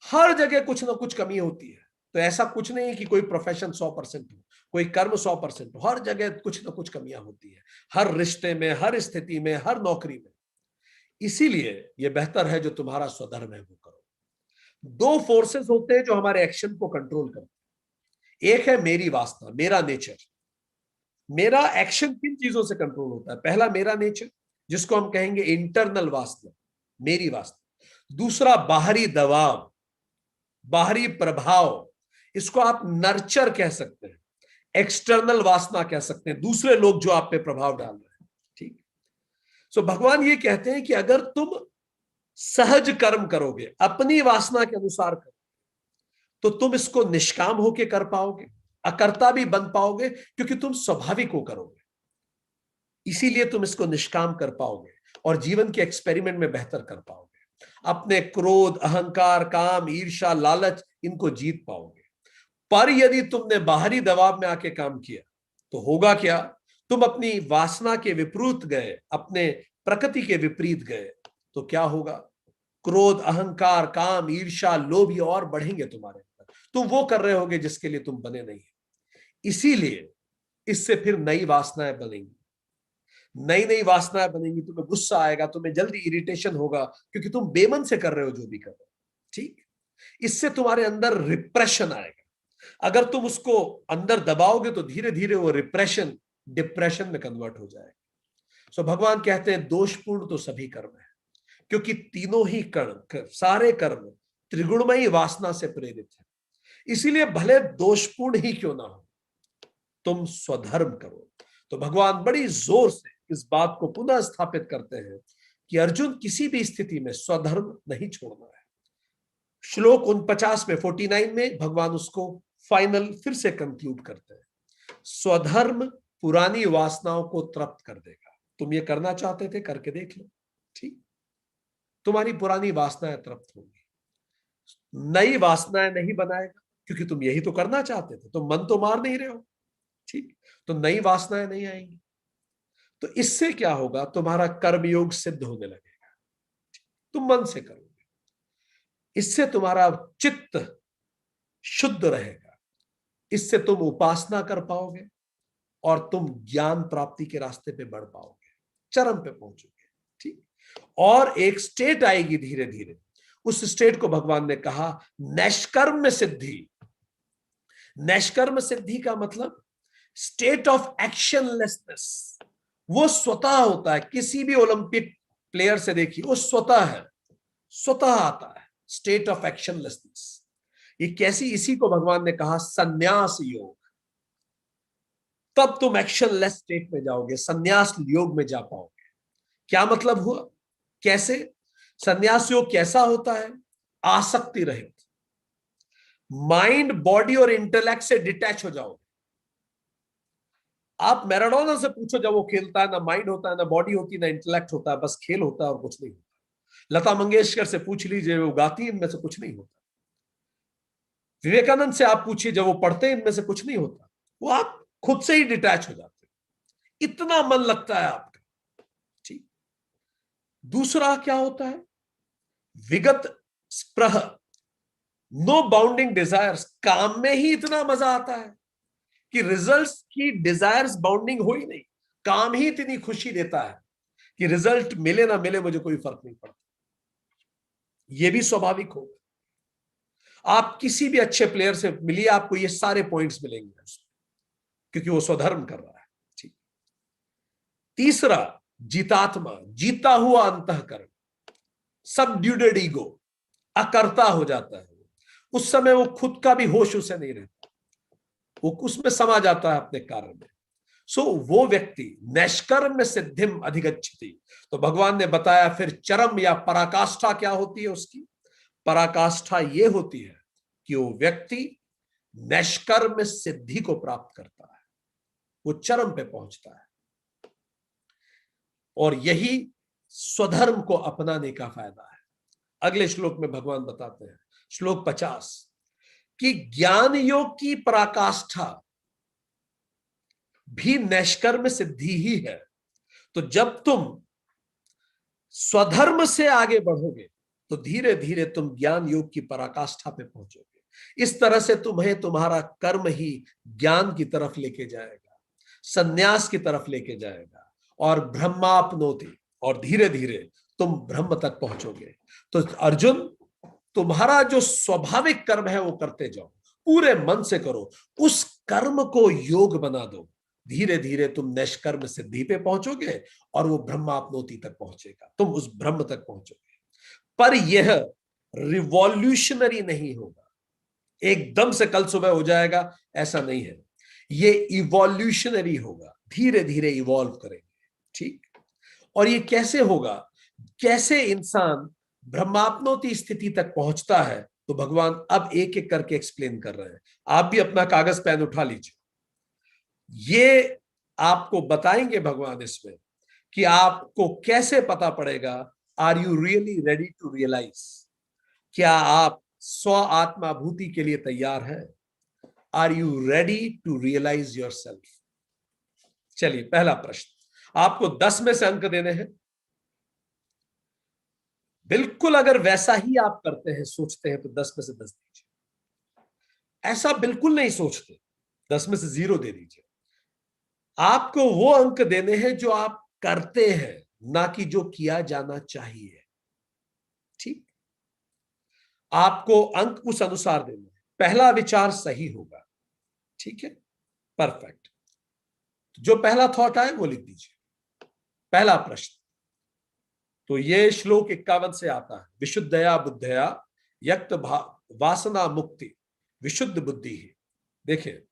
हर जगह कुछ ना कुछ कमी होती है। तो ऐसा कुछ नहीं है कि कोई प्रोफेशन 100% हो, कोई कर्म 100% हो, हर जगह कुछ ना कुछ कमियां होती है, हर रिश्ते में, हर स्थिति में, हर नौकरी में। इसीलिए यह बेहतर है जो तुम्हारा स्वधर्म है वो करो। दो फोर्सेस होते हैं जो हमारे एक्शन को कंट्रोल करते हैं, एक है मेरी वासना, मेरा नेचर। मेरा एक्शन किन चीजों से कंट्रोल होता है, पहला मेरा नेचर, जिसको हम कहेंगे इंटरनल वासना, मेरी वासना। दूसरा बाहरी दबाव, बाहरी प्रभाव, इसको आप नर्चर कह सकते हैं, एक्सटर्नल वासना कह सकते हैं, दूसरे लोग जो आप पे प्रभाव डाल रहे हैं। ठीक, सो भगवान ये कहते हैं कि अगर तुम सहज कर्म करोगे, अपनी वासना के अनुसार करोगे, तो तुम इसको निष्काम होके कर पाओगे, अकर्ता भी बन पाओगे, क्योंकि तुम स्वाभाविक हो करोगे, इसीलिए तुम इसको निष्काम कर पाओगे और जीवन के एक्सपेरिमेंट में बेहतर कर पाओगे। अपने क्रोध, अहंकार, काम, ईर्ष्या, लालच, इनको जीत पाओगे। पर यदि तुमने बाहरी दबाव में आके काम किया तो होगा क्या, तुम अपनी वासना के विपरीत गए, अपने प्रकृति के विपरीत गए, तो क्या होगा, क्रोध, अहंकार, काम, ईर्ष्या, लोभ ये और बढ़ेंगे तुम्हारे अंदर। तुम वो कर रहे होगे जिसके लिए तुम बने नहीं। इसीलिए इससे फिर नई वासनाएं बनेंगी। नई नई वासनाएं बनेंगी, तुम्हें गुस्सा आएगा, तुम्हें जल्दी इरिटेशन होगा, क्योंकि तुम बेमन से कर रहे हो जो भी कर रहे हो। ठीक, इससे तुम्हारे अंदर रिप्रेशन आएगा। अगर तुम उसको अंदर दबाओगे तो धीरे धीरे वो रिप्रेशन डिप्रेशन में कन्वर्ट हो जाएगा। सो भगवान कहते हैं दोषपूर्ण तो सभी कर्म है, क्योंकि तीनों ही कर्म, सारे कर्म त्रिगुणमयी वासना से प्रेरित है। इसीलिए भले दोषपूर्ण ही क्यों ना हो, तुम स्वधर्म करो। तो भगवान बड़ी जोर से इस बात को पुनः स्थापित करते हैं कि अर्जुन किसी भी स्थिति में स्वधर्म नहीं छोड़ना है। श्लोक 49 में 49 में भगवान उसको फाइनल फिर से कंक्लूड करते हैं। स्वधर्म पुरानी वासनाओं को तृप्त कर देगा। तुम ये करना चाहते थे, करके देख लो, ठीक, तुम्हारी पुरानी वासनाएं तृप्त होंगी, नई वासनाएं नहीं बनाएगा, क्योंकि तुम यही तो करना चाहते थे, तुम मन तो मार नहीं रहे हो, ठीक, तो नई वासनाएं नहीं आएंगी। तो इससे क्या होगा, तुम्हारा कर्मयोग सिद्ध होने लगेगा, तुम मन से करोगे, इससे तुम्हारा चित्त शुद्ध रहेगा, इससे तुम उपासना कर पाओगे और तुम ज्ञान प्राप्ति के रास्ते पे बढ़ पाओगे, चरम पे पहुंचोगे। ठीक, और एक स्टेट आएगी धीरे धीरे, उस स्टेट को भगवान ने कहा नैष्कर्म सिद्धि। नैष्कर्म सिद्धि का मतलब स्टेट ऑफ एक्शनलेसनेस। वो स्वतः होता है, किसी भी ओलंपिक प्लेयर से देखिए, वो स्वतः है, स्वतः आता है स्टेट ऑफ एक्शनलेसनेस। ये कैसी, इसी को भगवान ने कहा संन्यास योग। तब तुम एक्शनलेस स्टेट में जाओगे, संन्यास योग में जा पाओगे। क्या मतलब हुआ, कैसे संन्यास योग कैसा होता है, आसक्ति रहित, माइंड बॉडी और इंटेलेक्ट से डिटैच हो जाओगे। आप मैराडोना से पूछो, जब वो खेलता है ना माइंड होता है, ना बॉडी होती, ना इंटेलेक्ट होता है, बस खेल होता है और कुछ नहीं होता। लता मंगेशकर से पूछ लीजिए, वो गाती है, इनमें से कुछ नहीं होता। विवेकानंद से आप पूछिए, जब वो पढ़ते हैं, इनमें से कुछ नहीं होता। वो आप खुद से ही डिटैच हो जाते हैं, इतना मन लगता है आपका। ठीक, दूसरा क्या होता है, विगत स्पृह, नो बाउंडिंग डिजायर्स। काम में ही इतना मजा आता है कि रिजल्ट्स की डिजायर्स बाउंडिंग हो ही नहीं, काम ही इतनी खुशी देता है कि रिजल्ट मिले ना मिले मुझे कोई फर्क नहीं पड़ता। यह भी स्वाभाविक होगा। आप किसी भी अच्छे प्लेयर से मिलिए, आपको ये सारे पॉइंट्स मिलेंगे उसमें, क्योंकि वो स्वधर्म कर रहा है। ठीक, तीसरा जीतात्मा, जीता हुआ अंतःकरण, सबड्यूडेड ईगो, अकर्ता हो जाता है। उस समय वो खुद का भी होश उसे नहीं रहता, वो उसमें समा जाता है अपने कार्य में। सो वो व्यक्ति नैष्कर्म सिद्धिम अधिगच्छति। तो भगवान ने बताया फिर चरम या पराकाष्ठा क्या होती है उसकी। पराकाष्ठा ये होती है कि वो व्यक्ति नैष्कर्म सिद्धि को प्राप्त करता है, वो चरम पे पहुंचता है। और यही स्वधर्म को अपनाने का फायदा है। अगले श्लोक में भगवान बताते हैं, श्लोक 50, कि ज्ञान योग की पराकाष्ठा भी नैष्कर्म सिद्धि ही है। तो जब तुम स्वधर्म से आगे बढ़ोगे तो धीरे धीरे तुम ज्ञान योग की पराकाष्ठा पे पहुंचोगे। इस तरह से तुम्हें तुम्हारा कर्म ही ज्ञान की तरफ लेके जाएगा, संन्यास की तरफ लेके जाएगा, और ब्रह्मापनोति, और धीरे धीरे तुम ब्रह्म तक पहुंचोगे। तो अर्जुन, तुम्हारा जो स्वाभाविक कर्म है वो करते जाओ, पूरे मन से करो, उस कर्म को योग बना दो। धीरे धीरे तुम निष्कर्म सिद्धि पे पहुंचोगे और वो ब्रह्मापनोति तक पहुंचेगा, तुम उस ब्रह्म तक पहुंचोगे। पर यह रिवॉल्यूशनरी नहीं होगा, एकदम से कल सुबह हो जाएगा, ऐसा नहीं है। ये इवोल्यूशनरी होगा, धीरे धीरे इवॉल्व करेंगे। ठीक, और ये कैसे होगा, कैसे इंसान ब्रह्मापनोति स्थिति तक पहुंचता है, तो भगवान अब एक एक करके एक्सप्लेन कर रहे हैं। आप भी अपना कागज पेन उठा लीजिए, ये आपको बताएंगे भगवान इसमें कि आपको कैसे पता पड़ेगा, are you really ready to realise, क्या आप स्व आत्माभूति के लिए तैयार हैं, are you ready to realise yourself. चलिए, पहला प्रश्न, आपको 10 में से अंक देने हैं। बिल्कुल अगर वैसा ही आप करते हैं, सोचते हैं, तो 10 में से 10 दीजिए। ऐसा बिल्कुल नहीं सोचते, 10 में से 0 दे दीजिए। आपको वो अंक देने हैं जो आप करते हैं, ना कि जो किया जाना चाहिए। ठीक, आपको अंक उस अनुसार देना है। पहला विचार सही होगा, ठीक है, परफेक्ट। जो पहला थॉट आए वो लिख दीजिए। पहला प्रश्न, तो ये श्लोक 51 से आता है। विशुद्धया बुद्धया यक्त वासना मुक्ति विशुद्ध बुद्धि ही। देखिए,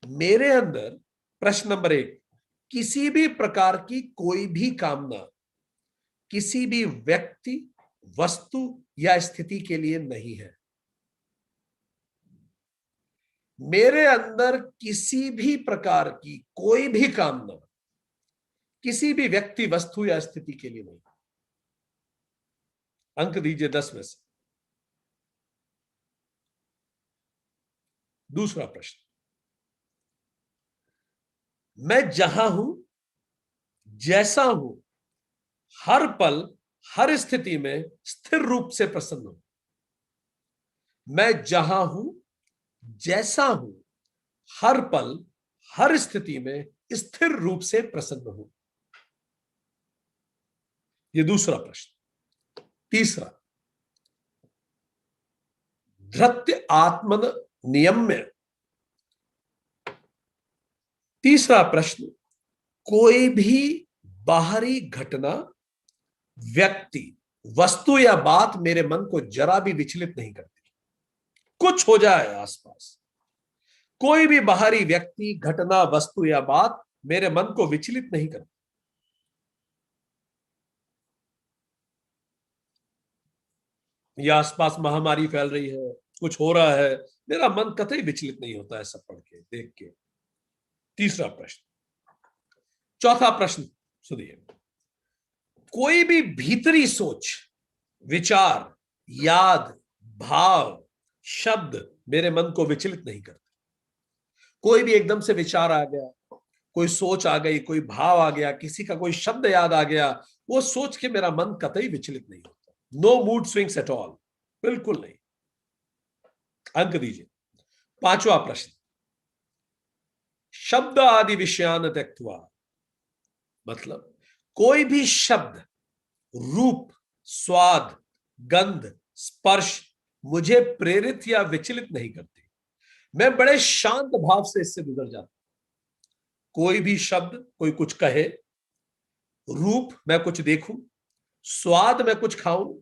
मेरे अंदर प्रश्न नंबर 1, किसी भी प्रकार की कोई भी कामना किसी भी व्यक्ति, वस्तु या स्थिति के लिए नहीं है। मेरे अंदर किसी भी प्रकार की कोई भी कामना किसी भी व्यक्ति, वस्तु या स्थिति के लिए नहीं। अंक दीजिए 10 में से। दूसरा प्रश्न, मैं जहां हूं, जैसा हूं, हर पल हर स्थिति में स्थिर रूप से प्रसन्न हूं। मैं जहां हूं, जैसा हूं, हर पल हर स्थिति में स्थिर रूप से प्रसन्न हूं। यह दूसरा प्रश्न। तीसरा, धृत्य आत्मन नियम्य। तीसरा प्रश्न, कोई भी बाहरी घटना, व्यक्ति, वस्तु या बात मेरे मन को जरा भी विचलित नहीं करती। कुछ हो जाए आसपास, कोई भी बाहरी व्यक्ति, घटना, वस्तु या बात मेरे मन को विचलित नहीं करती। या आसपास महामारी फैल रही है, कुछ हो रहा है, मेरा मन कतई विचलित नहीं होता है सब पढ़ के, देख के। तीसरा प्रश्न। चौथा प्रश्न सुनिए, कोई भी भीतरी सोच, विचार, याद, भाव, शब्द मेरे मन को विचलित नहीं करते। कोई भी एकदम से विचार आ गया, कोई सोच आ गई, कोई भाव आ गया, किसी का कोई शब्द याद आ गया, वो सोच के मेरा मन कतई विचलित नहीं होता। No mood swings at all, बिल्कुल नहीं। अंक दीजिए। पांचवा प्रश्न, शब्द आदि विषयान त्यक्त्वा। मतलब कोई भी शब्द, रूप, स्वाद, गंध, स्पर्श मुझे प्रेरित या विचलित नहीं करती। मैं बड़े शांत भाव से इससे गुजर जाता हूं। कोई भी शब्द, कोई कुछ कहे, रूप मैं कुछ देखूं, स्वाद मैं कुछ खाऊं,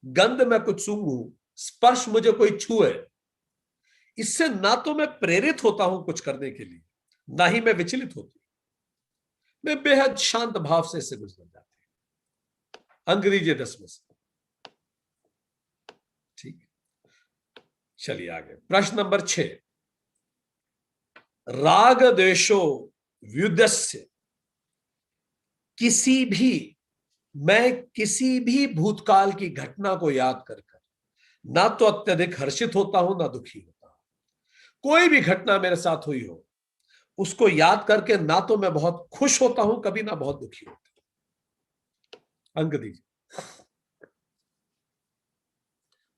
गंध मैं कुछ सूंघूं, स्पर्श मुझे कोई छुए, इससे ना तो मैं प्रेरित होता हूं कुछ करने के लिए, ना ही मैं विचलित होती। मैं बेहद शांत भाव से इससे गुजर जाती हूं। अंक दीजिए 10 में से। ठीक, चलिए आगे। प्रश्न नंबर 6, राग द्वेषो व्युदस्य। मैं किसी भी भूतकाल की घटना को याद कर ना तो अत्यधिक हर्षित होता हूं, ना दुखी होता हूं। कोई भी घटना मेरे साथ हुई हो, उसको याद करके ना तो मैं बहुत खुश होता हूं कभी, ना बहुत दुखी होता हूं। अंक दीजिए।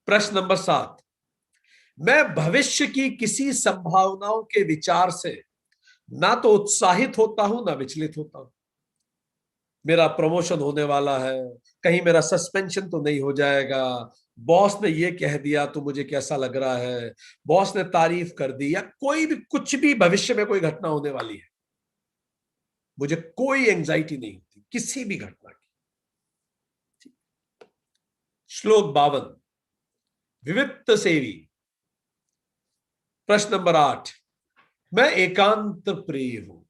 प्रश्न नंबर 7, मैं भविष्य की किसी संभावनाओं के विचार से ना तो उत्साहित होता हूं, ना विचलित होता हूं। मेरा प्रमोशन होने वाला है, कहीं मेरा सस्पेंशन तो नहीं हो जाएगा, बॉस ने ये कह दिया तो मुझे कैसा लग रहा है, बॉस ने तारीफ कर दी, या कोई भी कुछ भी भविष्य में कोई घटना होने वाली है, मुझे कोई एंजाइटी नहीं होती किसी भी घटना की। श्लोक 52, विवित्त सेवी। प्रश्न नंबर 8, मैं एकांत प्रिय हूं।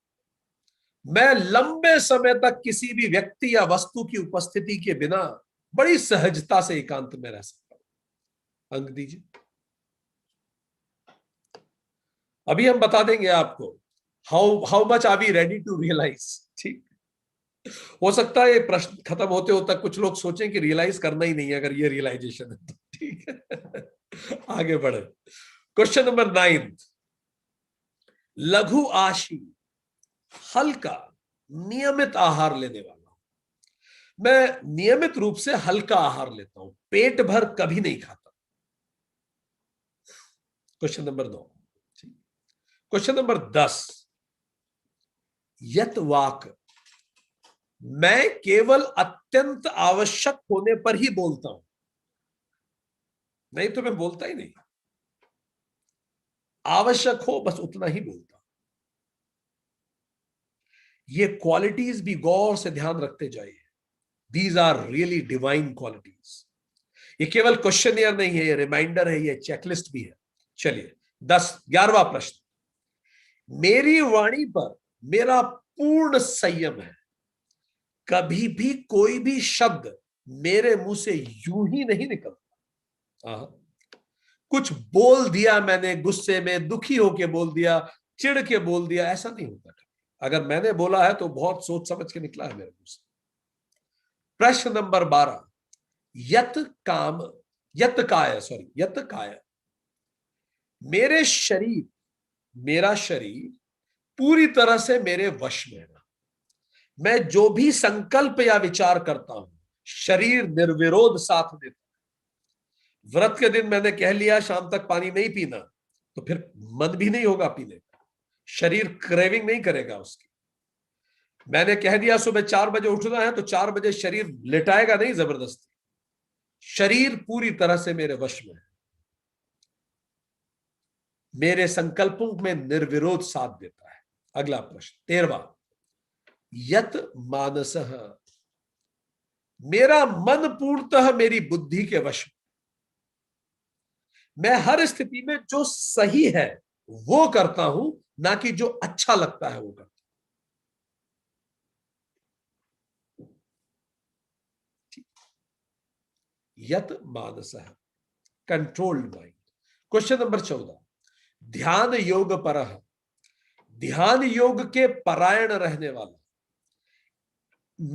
मैं लंबे समय तक किसी भी व्यक्ति या वस्तु की उपस्थिति के बिना बड़ी सहजता से एकांत में रह सकता हूं। अंक दीजिए। अभी हम बता देंगे आपको how much are we ready to realise. ठीक, हो सकता है ये प्रश्न खत्म होते हो तक कुछ लोग सोचें कि रियलाइज करना ही नहीं है, अगर ये रियलाइजेशन है तो। ठीक है, आगे बढ़े। क्वेश्चन नंबर 9, लघु आशी, हल्का, नियमित आहार लेने वाला हूं। मैं नियमित रूप से हल्का आहार लेता हूं, पेट भर कभी नहीं खाता। Question number 2। क्वेश्चन नंबर 10, यत वाक, मैं केवल अत्यंत आवश्यक होने पर ही बोलता हूं, नहीं तो मैं बोलता ही नहीं। आवश्यक हो बस उतना ही बोलता। ये क्वालिटीज भी गौर से ध्यान रखते जाइए। These are really divine qualities. ये केवल क्वेश्चनियर नहीं है, ये रिमाइंडर है, ये चेकलिस्ट भी है। चलिए 11वां प्रश्न। मेरी वाणी पर मेरा पूर्ण संयम है। कभी भी कोई भी शब्द मेरे मुंह से यूं ही नहीं निकलता। कुछ बोल दिया मैंने, गुस्से में दुखी होके बोल दिया, चिढ़ के बोल दिया, ऐसा नहीं होता। अगर मैंने बोला है तो बहुत सोच समझ के निकला है मेरे मुंह से। प्रश्न नंबर 12। यत काम यत काय मेरा शरीर पूरी तरह से मेरे वश में है। मैं जो भी संकल्प या विचार करता हूं, शरीर निर्विरोध साथ देता है। व्रत के दिन मैंने कह लिया शाम तक पानी नहीं पीना, तो फिर मन भी नहीं होगा पीने का, शरीर क्रेविंग नहीं करेगा उसकी। मैंने कह दिया सुबह 4 बजे उठना है, तो 4 बजे शरीर लेटाएगा नहीं जबरदस्ती। शरीर पूरी तरह से मेरे वश में है। मेरे संकल्पों में निर्विरोध साथ देता है। अगला प्रश्न 13वां। यत मानसः मेरा मन पूर्णतः मेरी बुद्धि के वश में। मैं हर स्थिति में जो सही है वो करता हूं, ना कि जो अच्छा लगता है वो करता हूं। यत मानसः कंट्रोल्ड माइंड। Question number 14। ध्यान योग परः ध्यान योग के परायण रहने वाला।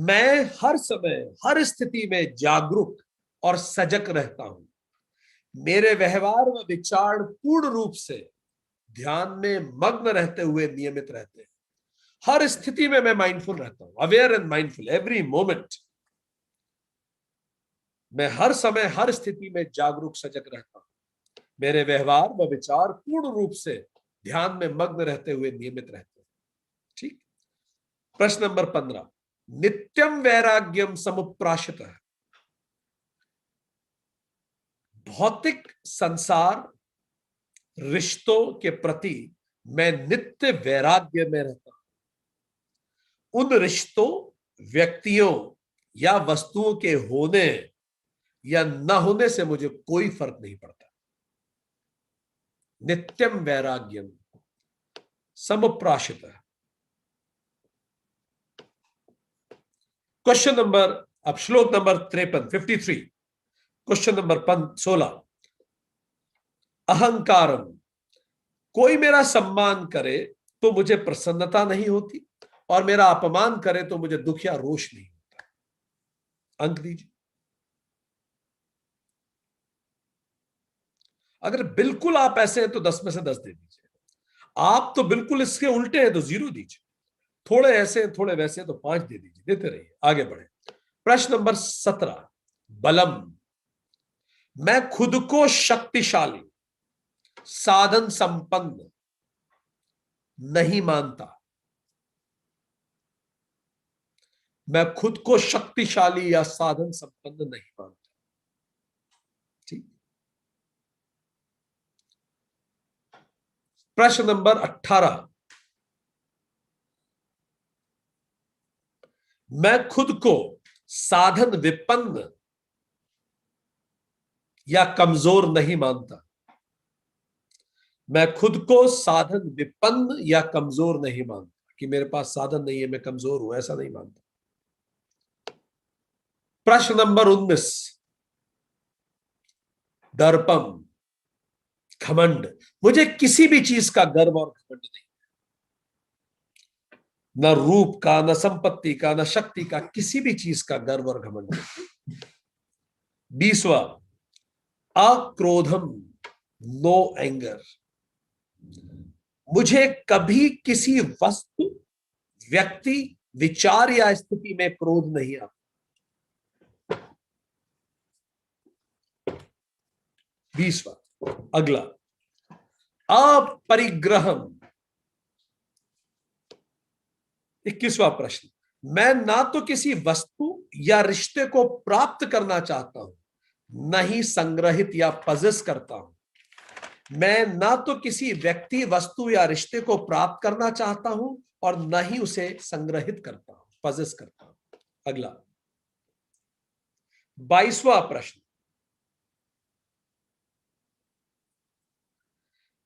मैं हर समय हर स्थिति में जागरूक और सजग रहता हूं। मेरे व्यवहार व विचार पूर्ण रूप से ध्यान में मग्न रहते हुए नियमित रहते हैं। हर स्थिति में मैं माइंडफुल रहता हूं, aware and mindful every moment. मैं हर समय हर स्थिति में जागरूक सजग रहता हूं। मेरे व्यवहार व विचार पूर्ण रूप से ध्यान में मग्न रहते हुए नियमित रहते हैं। ठीक। प्रश्न नंबर 15। नित्यम वैराग्यम समुप्राशित है। भौतिक संसार रिश्तों के प्रति मैं नित्य वैराग्य में रहता हूं। उन रिश्तों, व्यक्तियों या वस्तुओं के होने या न होने से मुझे कोई फर्क नहीं पड़ता। नित्यम वैराग्यम समुप्राशित है। क्वेश्चन नंबर, अब श्लोक नंबर 53 क्वेश्चन नंबर 16। अहंकारम कोई मेरा सम्मान करे तो मुझे प्रसन्नता नहीं होती, और मेरा अपमान करे तो मुझे दुख या रोष नहीं होता। अंक दीजिए। अगर बिल्कुल आप ऐसे हैं तो 10 में से 10 दे दीजिए। आप तो बिल्कुल इसके उल्टे हैं तो 0 दीजिए। थोड़े ऐसे थोड़े वैसे तो 5 दे दीजिए। देते रहिए, आगे बढ़े। प्रश्न नंबर 17। बलम मैं खुद को शक्तिशाली, साधन संपन्न नहीं मानता। मैं खुद को शक्तिशाली या साधन संपन्न नहीं मानता। ठीक। प्रश्न नंबर 18। मैं खुद को साधन विपन्न या कमजोर नहीं मानता। मैं खुद को साधन विपन्न या कमजोर नहीं मानता कि मेरे पास साधन नहीं है, मैं कमजोर हूं, ऐसा नहीं मानता। प्रश्न नंबर 19। दर्पम घमंड मुझे किसी भी चीज का गर्व और घमंड नहीं। न रूप का, न संपत्ति का, न शक्ति का, किसी भी चीज का गर्व और घमंड नहीं। 20वां। अक्रोधम नो एंगर मुझे कभी किसी वस्तु, व्यक्ति, विचार या स्थिति में क्रोध नहीं आता। 20वां। अगला। अपरिग्रहम 21वां प्रश्न। मैं ना तो किसी वस्तु या रिश्ते को प्राप्त करना चाहता हूं, न ही संग्रहित या पजेस करता हूं। मैं ना तो किसी व्यक्ति, वस्तु या रिश्ते को प्राप्त करना चाहता हूं और न ही उसे संग्रहित करता हूं, पजेस करता हूं। अगला 22वां प्रश्न,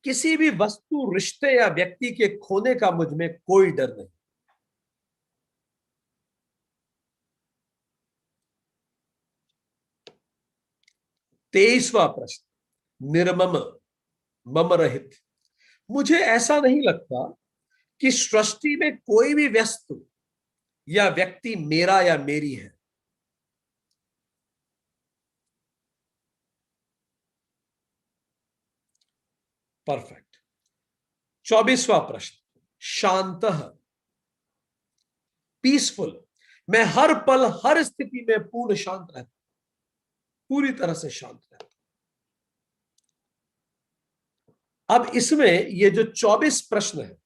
किसी भी वस्तु, रिश्ते या व्यक्ति के खोने का मुझ में कोई डर नहीं। 23वां प्रश्न, निर्मम, मम रहित, मुझे ऐसा नहीं लगता कि सृष्टि में कोई भी वस्तु या व्यक्ति मेरा या मेरी है। परफेक्ट। 24वां प्रश्न, शांत, पीसफुल, मैं हर पल हर स्थिति में पूर्ण शांत रहता, पूरी तरह से शांत रहता। अब इसमें ये जो 24 प्रश्न है,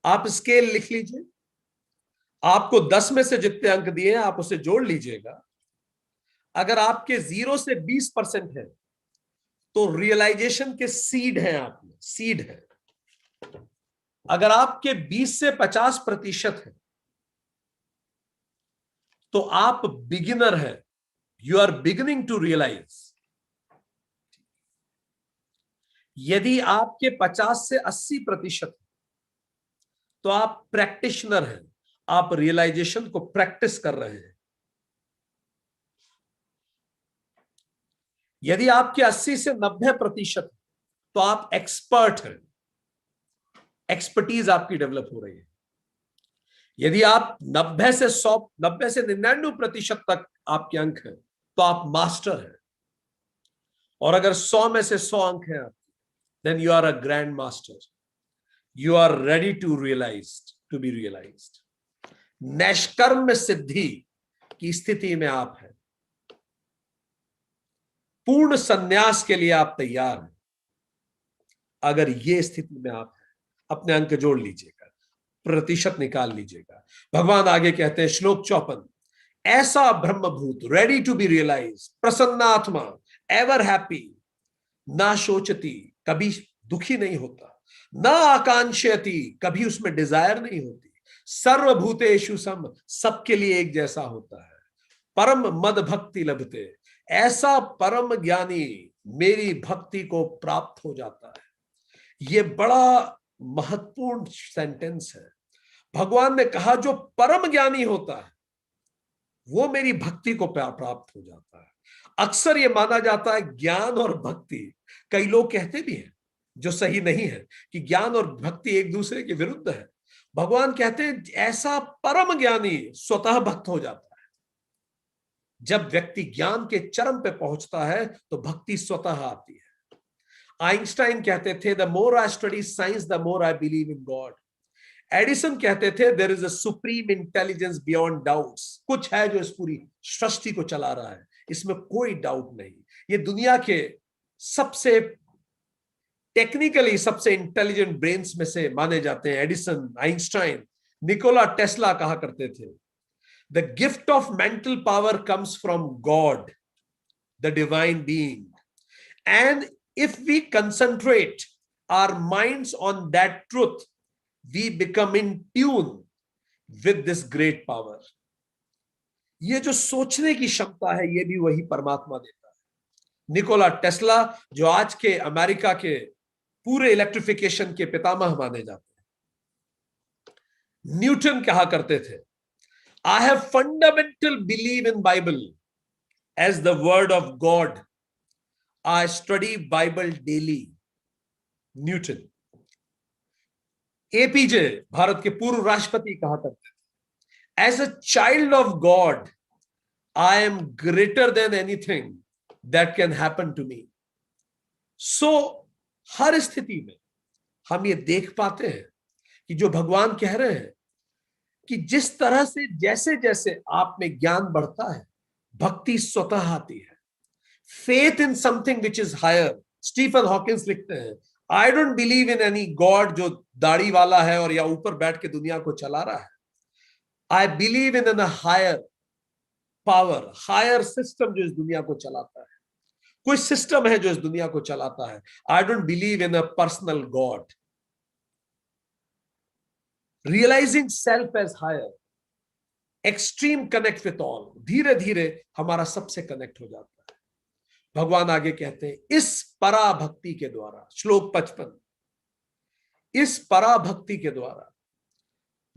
आप स्केल लिख लीजिए। आपको 10 में से जितने अंक दिए हैं आप उसे जोड़ लीजिएगा। अगर आपके 0 से 20% है तो रियलाइजेशन के सीड हैं, आप में सीड है। अगर आपके 20 से 50% है तो आप बिगिनर है, you are beginning to realise. यदि आपके 50 से 80% है तो आप प्रैक्टिशनर हैं, आप रियलाइजेशन को प्रैक्टिस कर रहे हैं। यदि आपके 80 से 90% है तो आप एक्सपर्ट हैं, एक्सपर्टीज आपकी डेवलप हो रही है। यदि आप 90 से 100, 90 से 99% तक आपके अंक हैं तो आप मास्टर हैं। और अगर 100 में से 100 अंक हैं then you are a grand master, you are ready to realise, to be realised. नैष्कर्म सिद्धि की स्थिति में आप हैं, पूर्ण संन्यास के लिए आप तैयार हैं। अगर ये स्थिति में आप हैं, अपने अंक जोड़ लीजिएगा, प्रतिशत निकाल लीजिएगा। भगवान आगे कहते हैं, श्लोक 54, ऐसा ब्रह्मभूत, रेडी टू बी रियलाइज, प्रसन्नात्मा, एवर हैप्पी, ना सोचती, कभी दुखी नहीं होता, ना आकांक्षयति, कभी उसमें डिजायर नहीं होती, सर्वभूतेषु सम, सबके लिए एक जैसा होता है, परम मद भक्ति लभते, ऐसा परम ज्ञानी मेरी भक्ति को प्राप्त हो जाता है। ये बड़ा महत्वपूर्ण सेंटेंस है। भगवान ने कहा जो परम ज्ञानी होता है वो मेरी भक्ति को प्राप्त हो जाता है। अक्सर ये माना जाता है ज्ञान और भक्ति, कई लोग कहते भी हैं जो सही नहीं है कि ज्ञान और भक्ति एक दूसरे के विरुद्ध है। भगवान कहते हैं ऐसा परम ज्ञानी स्वतः भक्त हो जाता है। जब व्यक्ति ज्ञान के चरम पे पहुंचता है तो भक्ति स्वतः आती है। आइंस्टाइन कहते थे, the more I study science the more I believe in God. Edison कहते थे, there is a supreme intelligence beyond doubts, कुछ है जो इस पूरी सृष्टि को चला रहा है, इसमें कोई डाउट नहीं। ये दुनिया के सबसे टेक्निकली सबसे इंटेलिजेंट ब्रेन्स में से माने जाते हैं। एडिसन, आइंस्टाइन, निकोला टेस्ला कहा करते थे, the gift of mental power comes from God, the divine being, and if we concentrate our minds on that truth, we become in tune with this great power. ये जो सोचने की क्षमता है ये भी वही परमात्मा देता है। निकोला टेस्ला जो आज के अमेरिका के पूरे इलेक्ट्रिफिकेशन के पितामह माने जाते हैं। न्यूटन कहा करते थे, I have fundamental belief in Bible as the word of God. I study Bible daily. Newton. APJ Bharat के पूर्व राष्ट्रपति कहा करते थे, as a child of God I am greater than anything that can happen to me. So हर स्थिति में हम ये देख पाते हैं कि जो भगवान कह रहे हैं कि जिस तरह से जैसे जैसे आप में ज्ञान बढ़ता है भक्ति स्वतः आती है। Faith in something which is higher. Stephen Hawkins लिखते हैं, I don't believe in any God जो दाढ़ी वाला है और या ऊपर बैठ के दुनिया को चला रहा है। I believe in a higher power, higher system जो इस दुनिया को चलाता है। कोई सिस्टम है जो इस दुनिया को चलाता है। I don't believe in a personal God. Realising self as higher, extreme connect with all, धीरे धीरे हमारा सबसे कनेक्ट हो जाता है। भगवान आगे कहते हैं, इस पराभक्ति के द्वारा, श्लोक 55, इस पराभक्ति के द्वारा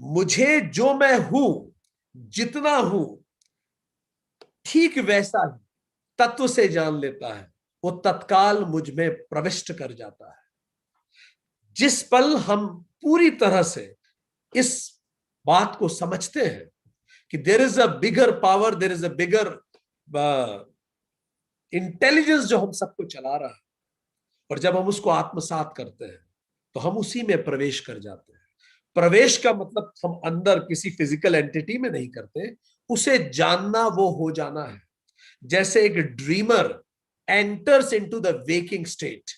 मुझे जो मैं हूं, जितना हूं, ठीक वैसा ही तत्व से जान लेता है, वो तत्काल मुझ में प्रविष्ट कर जाता है। जिस पल हम पूरी तरह से इस बात को समझते हैं कि there is a bigger power, there is a bigger intelligence जो हम सबको चला रहा है, और जब हम उसको आत्मसात करते हैं तो हम उसी में प्रवेश कर जाते हैं। प्रवेश का मतलब हम अंदर किसी फिजिकल एंटिटी में नहीं करते, उसे जानना वो हो जाना है। जैसे एक dreamer enters into the waking state,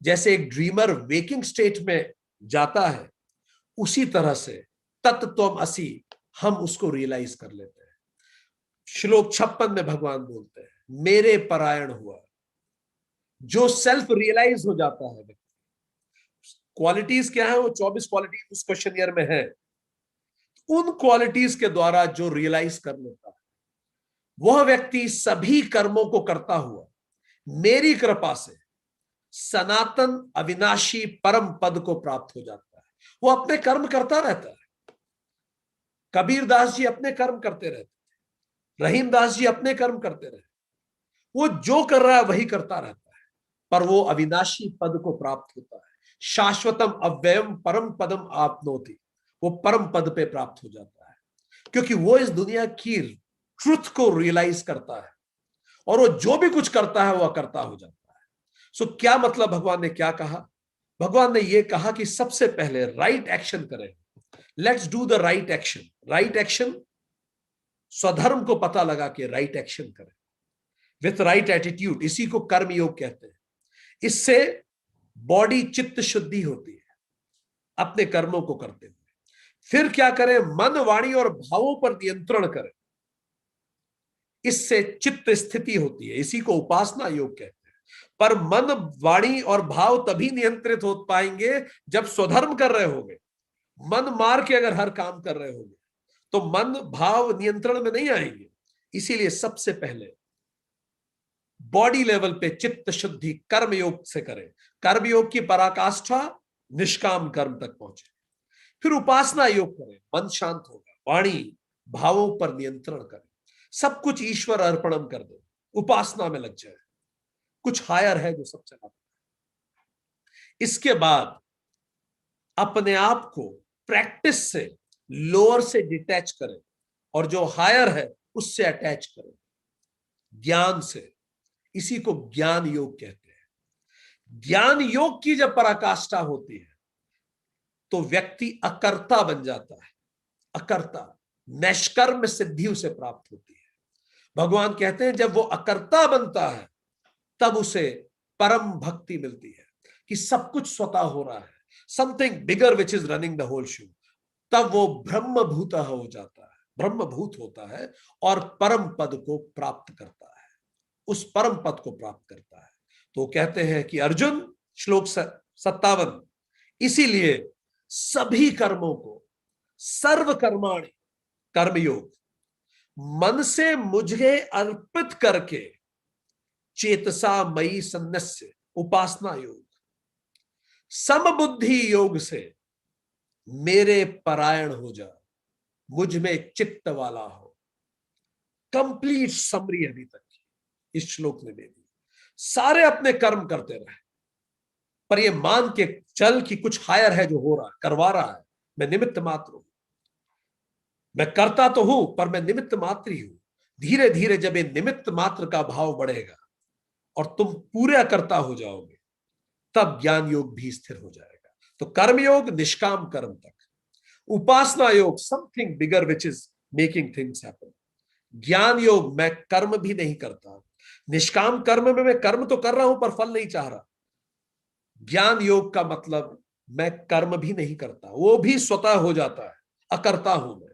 जैसे एक ड्रीमर वेकिंग स्टेट में जाता है, उसी तरह से तत्त्वम असि हम उसको रियलाइज कर लेते हैं। श्लोक 56 में भगवान बोलते हैं, मेरे परायण हुआ। जो सेल्फ रियलाइज हो जाता है, क्वालिटीज क्या है, वो 24 क्वालिटीज उस क्वेश्चनियर में है। उन क्वालिटीज के द्वारा जो रियलाइज कर लेता है, वह व्यक्ति सभी कर्मों को करता हुआ मेरी कृपा से सनातन अविनाशी परम पद को प्राप्त हो जाता है। वो अपने कर्म करता रहता है। कबीर दास जी अपने कर्म करते रहते थे, रहीम दास जी अपने कर्म करते रहे। वो जो कर रहा है वही करता रहता है, पर वो अविनाशी पद को प्राप्त होता है। शाश्वतम अव्ययम परम पदम आपनोति, वो परम पद पे प्राप्त हो जाता है, क्योंकि वो इस दुनिया की ट्रुथ को रियलाइज करता है, और वो जो भी कुछ करता है वह करता हो जाता है। सो क्या मतलब, भगवान ने क्या कहा? भगवान ने यह कहा कि सबसे पहले राइट एक्शन करें। Let's do the right action. Right action, स्वधर्म को पता लगा के राइट एक्शन करें विथ राइट एटीट्यूड, इसी को कर्म योग कहते हैं। इससे बॉडी चित्त शुद्धि होती है अपने कर्मों को करते हुए। फिर क्या करें? मन वाणी और भावों पर नियंत्रण करें, इससे चित्त स्थिति होती है, इसी को उपासना योग कहते हैं। पर मन वाणी और भाव तभी नियंत्रित हो पाएंगे जब स्वधर्म कर रहे होंगे। मन मार के अगर हर काम कर रहे होंगे तो मन भाव नियंत्रण में नहीं आएंगे। इसीलिए सबसे पहले बॉडी लेवल पे चित्त शुद्धि कर्म योग से करें। कर्म योग की पराकाष्ठा निष्काम कर्म तक पहुंचे। फिर उपासना योग करें, मन शांत होगा, वाणी भावों पर नियंत्रण करें, सब कुछ ईश्वर अर्पणम कर दे, उपासना में लग जाए। कुछ हायर है जो सब चलाता है। इसके बाद अपने आप को प्रैक्टिस से लोअर से डिटैच करें और जो हायर है उससे अटैच करें ज्ञान से। इसी को ज्ञान योग कहते हैं। ज्ञान योग की जब पराकाष्ठा होती है तो व्यक्ति अकर्ता बन जाता है। अकर्ता, निष्कर्म सिद्धि उसे प्राप्त होती है। भगवान कहते हैं जब वो अकर्ता बनता है तब उसे परम भक्ति मिलती है कि सब कुछ स्वतः हो रहा है, something bigger which is running the whole show. तब वो ब्रह्मभूत हो जाता है, ब्रह्मभूत होता है और परम पद को प्राप्त करता है, उस परम पद को प्राप्त करता है। तो कहते हैं कि अर्जुन, श्लोक 57, इसीलिए सभी कर्मों को सर्व कर्माणि कर्मयोग मन से मुझे अर्पित करके चेतसा मई सन्नस्य उपासना योग, समबुद्धि योग से मेरे परायण हो जा, मुझ में चित्त वाला हो। कंप्लीट समरी अभी तक इस श्लोक ने दे दी। सारे अपने कर्म करते रहे, पर ये मान के चल कि कुछ हायर है जो हो रहा है, करवा रहा है, मैं निमित्त मात्र हूं। मैं करता तो हूं पर मैं निमित्त मात्र ही हूं। धीरे धीरे जब ये निमित्त मात्र का भाव बढ़ेगा और तुम पूरा करता हो जाओगे, तब ज्ञान योग भी स्थिर हो जाएगा। तो कर्म योग निष्काम कर्म तक, उपासना योग something bigger which is making things happen. ज्ञान योग मैं कर्म भी नहीं करता, निष्काम कर्म में मैं कर्म तो कर रहा हूं पर फल नहीं चाह रहा। ज्ञान योग का मतलब मैं कर्म भी नहीं करता, वो भी स्वतः हो जाता है, अकर्ता हूं मैं।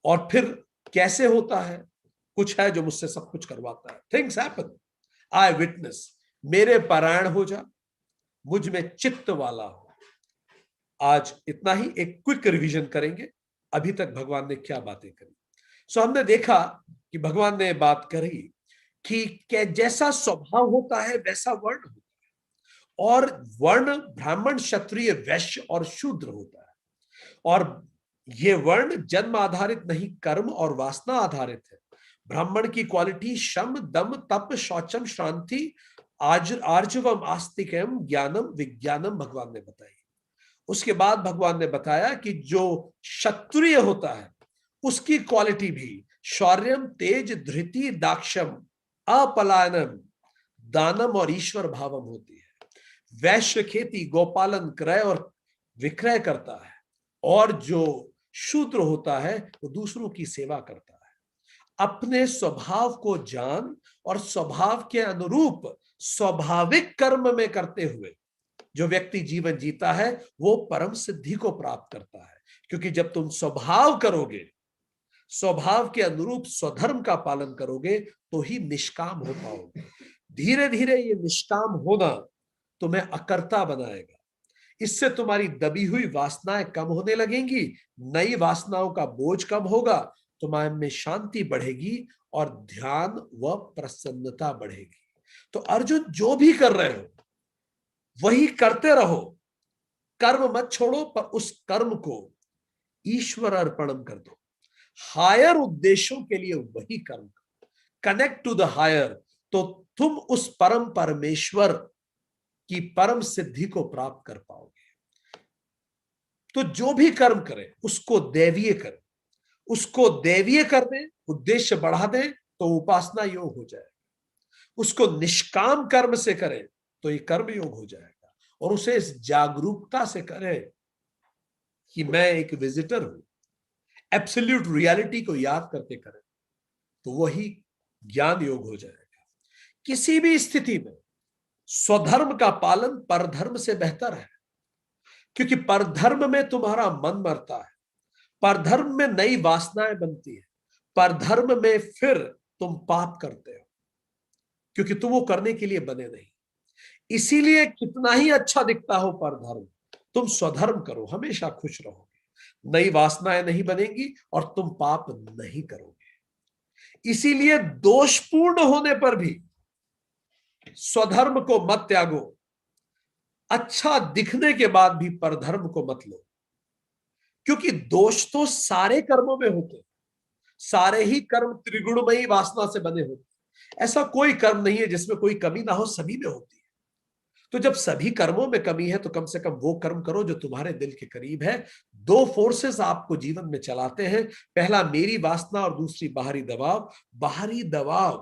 और फिर कैसे होता है? कुछ है जो मुझसे सब कुछ करवाता है। थिंग्स हैपन, आई विटनेस, मेरे पारायण हो जा, मुझ में चित्त वाला हो। आज इतना ही, एक क्विक रिवीजन करेंगे अभी तक भगवान ने क्या बातें करी। सो हमने देखा कि भगवान ने बात करी कि जैसा स्वभाव होता है वैसा वर्ण होता है, और वर्ण ब्राह्मण, क्षत्रिय, वैश्य और शूद्र होता है। और ये वर्ण जन्म आधारित नहीं, कर्म और वासना आधारित है। ब्राह्मण की क्वालिटी श्रम, दम, तप, शौचम, शांति, आर्जवम, आस्तिकम, ज्ञानम, विज्ञानम भगवान ने बताई। उसके बाद भगवान ने बताया कि जो क्षत्रिय होता है उसकी क्वालिटी भी शौर्यम, तेज, धृति, दाक्षम, अपलायनम, दानम और ईश्वर भावम होती है। वैश्य खेती, गोपालन, क्रय और विक्रय करता है, और जो शूद्र होता है वो दूसरों की सेवा करता है। अपने स्वभाव को जान और स्वभाव के अनुरूप स्वाभाविक कर्म में करते हुए जो व्यक्ति जीवन जीता है वो परम सिद्धि को प्राप्त करता है। क्योंकि जब तुम स्वभाव करोगे, स्वभाव के अनुरूप स्वधर्म का पालन करोगे, तो ही निष्काम हो पाओगे। धीरे धीरे ये निष्काम होना तुम्हें अकर्ता बनाएगा। इससे तुम्हारी दबी हुई वासनाएं कम होने लगेंगी, नई वासनाओं का बोझ कम होगा, तुम्हारे में शांति बढ़ेगी और ध्यान व प्रसन्नता बढ़ेगी। तो अर्जुन, जो भी कर रहे हो वही करते रहो, कर्म मत छोड़ो, पर उस कर्म को ईश्वर अर्पणम कर दो। हायर उद्देश्यों के लिए वही कर्म करो, कनेक्ट टू द हायर, तो तुम उस परम परमेश्वर की परम सिद्धि को प्राप्त कर पाओगे। तो जो भी कर्म करे उसको दैवीय करें, उसको दैवीय कर दे, उद्देश्य बढ़ा दे तो उपासना योग हो जाएगा। उसको निष्काम कर्म से करें तो ये कर्म योग हो जाएगा। और उसे इस जागरूकता से करें कि मैं एक विजिटर हूं, एब्सोल्यूट रियलिटी को याद करके करें, तो वही ज्ञान योग हो जाएगा। किसी भी स्थिति में स्वधर्म का पालन परधर्म से बेहतर है, क्योंकि परधर्म में तुम्हारा मन मरता है, परधर्म में नई वासनाएं बनती है, परधर्म में फिर तुम पाप करते हो, क्योंकि तुम वो करने के लिए बने नहीं। इसीलिए कितना ही अच्छा दिखता हो परधर्म, तुम स्वधर्म करो, हमेशा खुश रहोगे, नई वासनाएं नहीं बनेंगी और तुम पाप नहीं करोगे। इसीलिए दोषपूर्ण होने पर भी स्वधर्म को मत त्यागो, अच्छा दिखने के बाद भी परधर्म को मत लो, क्योंकि दोष तो सारे कर्मों में होते, सारे ही कर्म त्रिगुणमयी वासना से बने होते। ऐसा कोई कर्म नहीं है जिसमें कोई कमी ना हो, सभी में होती है। तो जब सभी कर्मों में कमी है तो कम से कम वो कर्म करो जो तुम्हारे दिल के करीब है। दो फोर्सेस आपको जीवन में चलाते हैं, पहला मेरी वासना और दूसरी बाहरी दबाव। बाहरी दबाव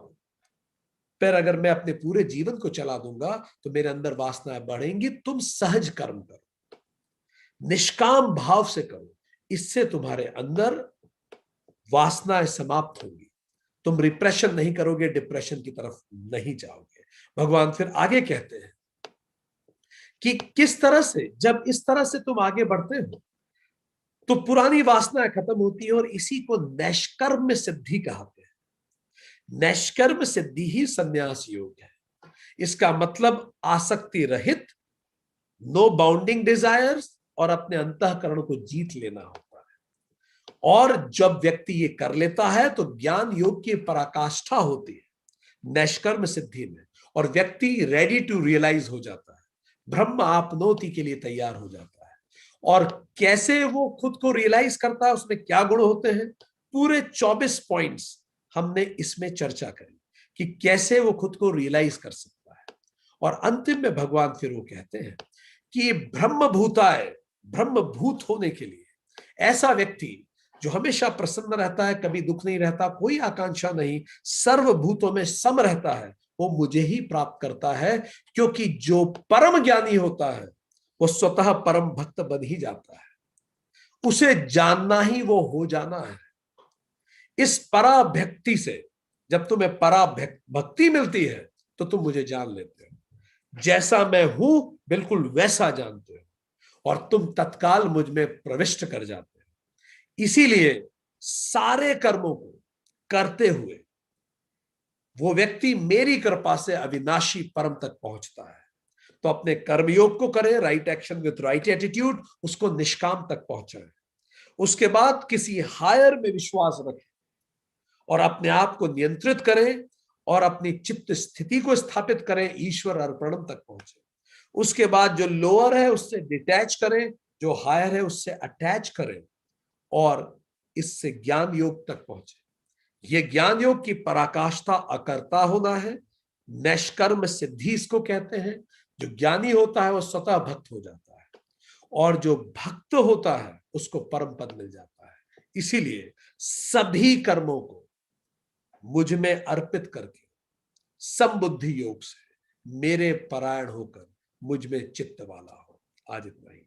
पर अगर मैं अपने पूरे जीवन को चला दूंगा तो मेरे अंदर वासनाएं बढ़ेंगी। तुम सहज कर्म करो, निष्काम भाव से करो, इससे तुम्हारे अंदर वासनाएं समाप्त होंगी। तुम रिप्रेशन नहीं करोगे, डिप्रेशन की तरफ नहीं जाओगे। भगवान फिर आगे कहते हैं कि किस तरह से, जब इस तरह से तुम आगे बढ़ते हो तो पुरानी वासनाएं खत्म होती है, और इसी को नैष्कर्म सिद्धि कहते हैं। नैष्कर्म सिद्धि ही संन्यास योग है। इसका मतलब आसक्ति रहित, नो बाउंडिंग डिजायर्स, और अपने अंतःकरण को जीत लेना होता है। और जब व्यक्ति ये कर लेता है तो ज्ञान योग की पराकाष्ठा होती है नैष्कर्म सिद्धि में, और व्यक्ति रेडी टू रियलाइज हो जाता है, ब्रह्म आपनोति के लिए तैयार हो जाता है। और कैसे वो खुद को रियलाइज करता है, उसमें क्या गुण होते हैं, पूरे 24 पॉइंट्स हमने इसमें चर्चा करी कि कैसे वो खुद को रियलाइज कर सकता है। और अंतिम में भगवान फिर वो कहते हैं कि ब्रह्म भूताय, ब्रह्म भूत होने के लिए ऐसा व्यक्ति जो हमेशा प्रसन्न रहता है, कभी दुख नहीं रहता, कोई आकांक्षा नहीं, सर्वभूतों में सम रहता है, वो मुझे ही प्राप्त करता है। क्योंकि जो परम ज्ञानी होता है वो स्वतः परम भक्त बन ही जाता है, उसे जानना ही वो हो जाना है। इस पराभक्ति से जब तुम्हें पराभक्ति मिलती है तो तुम मुझे जान लेते हो, जैसा मैं हूं बिल्कुल वैसा जानते हो, और तुम तत्काल मुझ में प्रविष्ट कर जाते हो। इसीलिए सारे कर्मों को करते हुए वो व्यक्ति मेरी कृपा से अविनाशी परम तक पहुंचता है। तो अपने कर्मयोग को करें, right action with right attitude, उसको निष्काम तक पहुंचाएं। उसके बाद किसी हायर में विश्वास रखें और अपने आप को नियंत्रित करें और अपनी चित्त स्थिति को स्थापित करें, ईश्वर अर्पणम तक पहुंचे। उसके बाद जो लोअर है उससे डिटैच करें, जो हायर है उससे अटैच करें और इससे ज्ञान योग तक पहुंचे। ये ज्ञान योग की पराकाष्ठा अकर्ता होना है, नैष्कर्म सिद्धि इसको कहते हैं। जो ज्ञानी होता है वो स्वतः भक्त हो जाता है और जो भक्त होता है उसको परम पद मिल जाता है। इसीलिए सभी कर्मों को मुझ में अर्पित करके समबुद्धि योग से मेरे परायण होकर मुझ में चित्त वाला हो। आज इतना ही।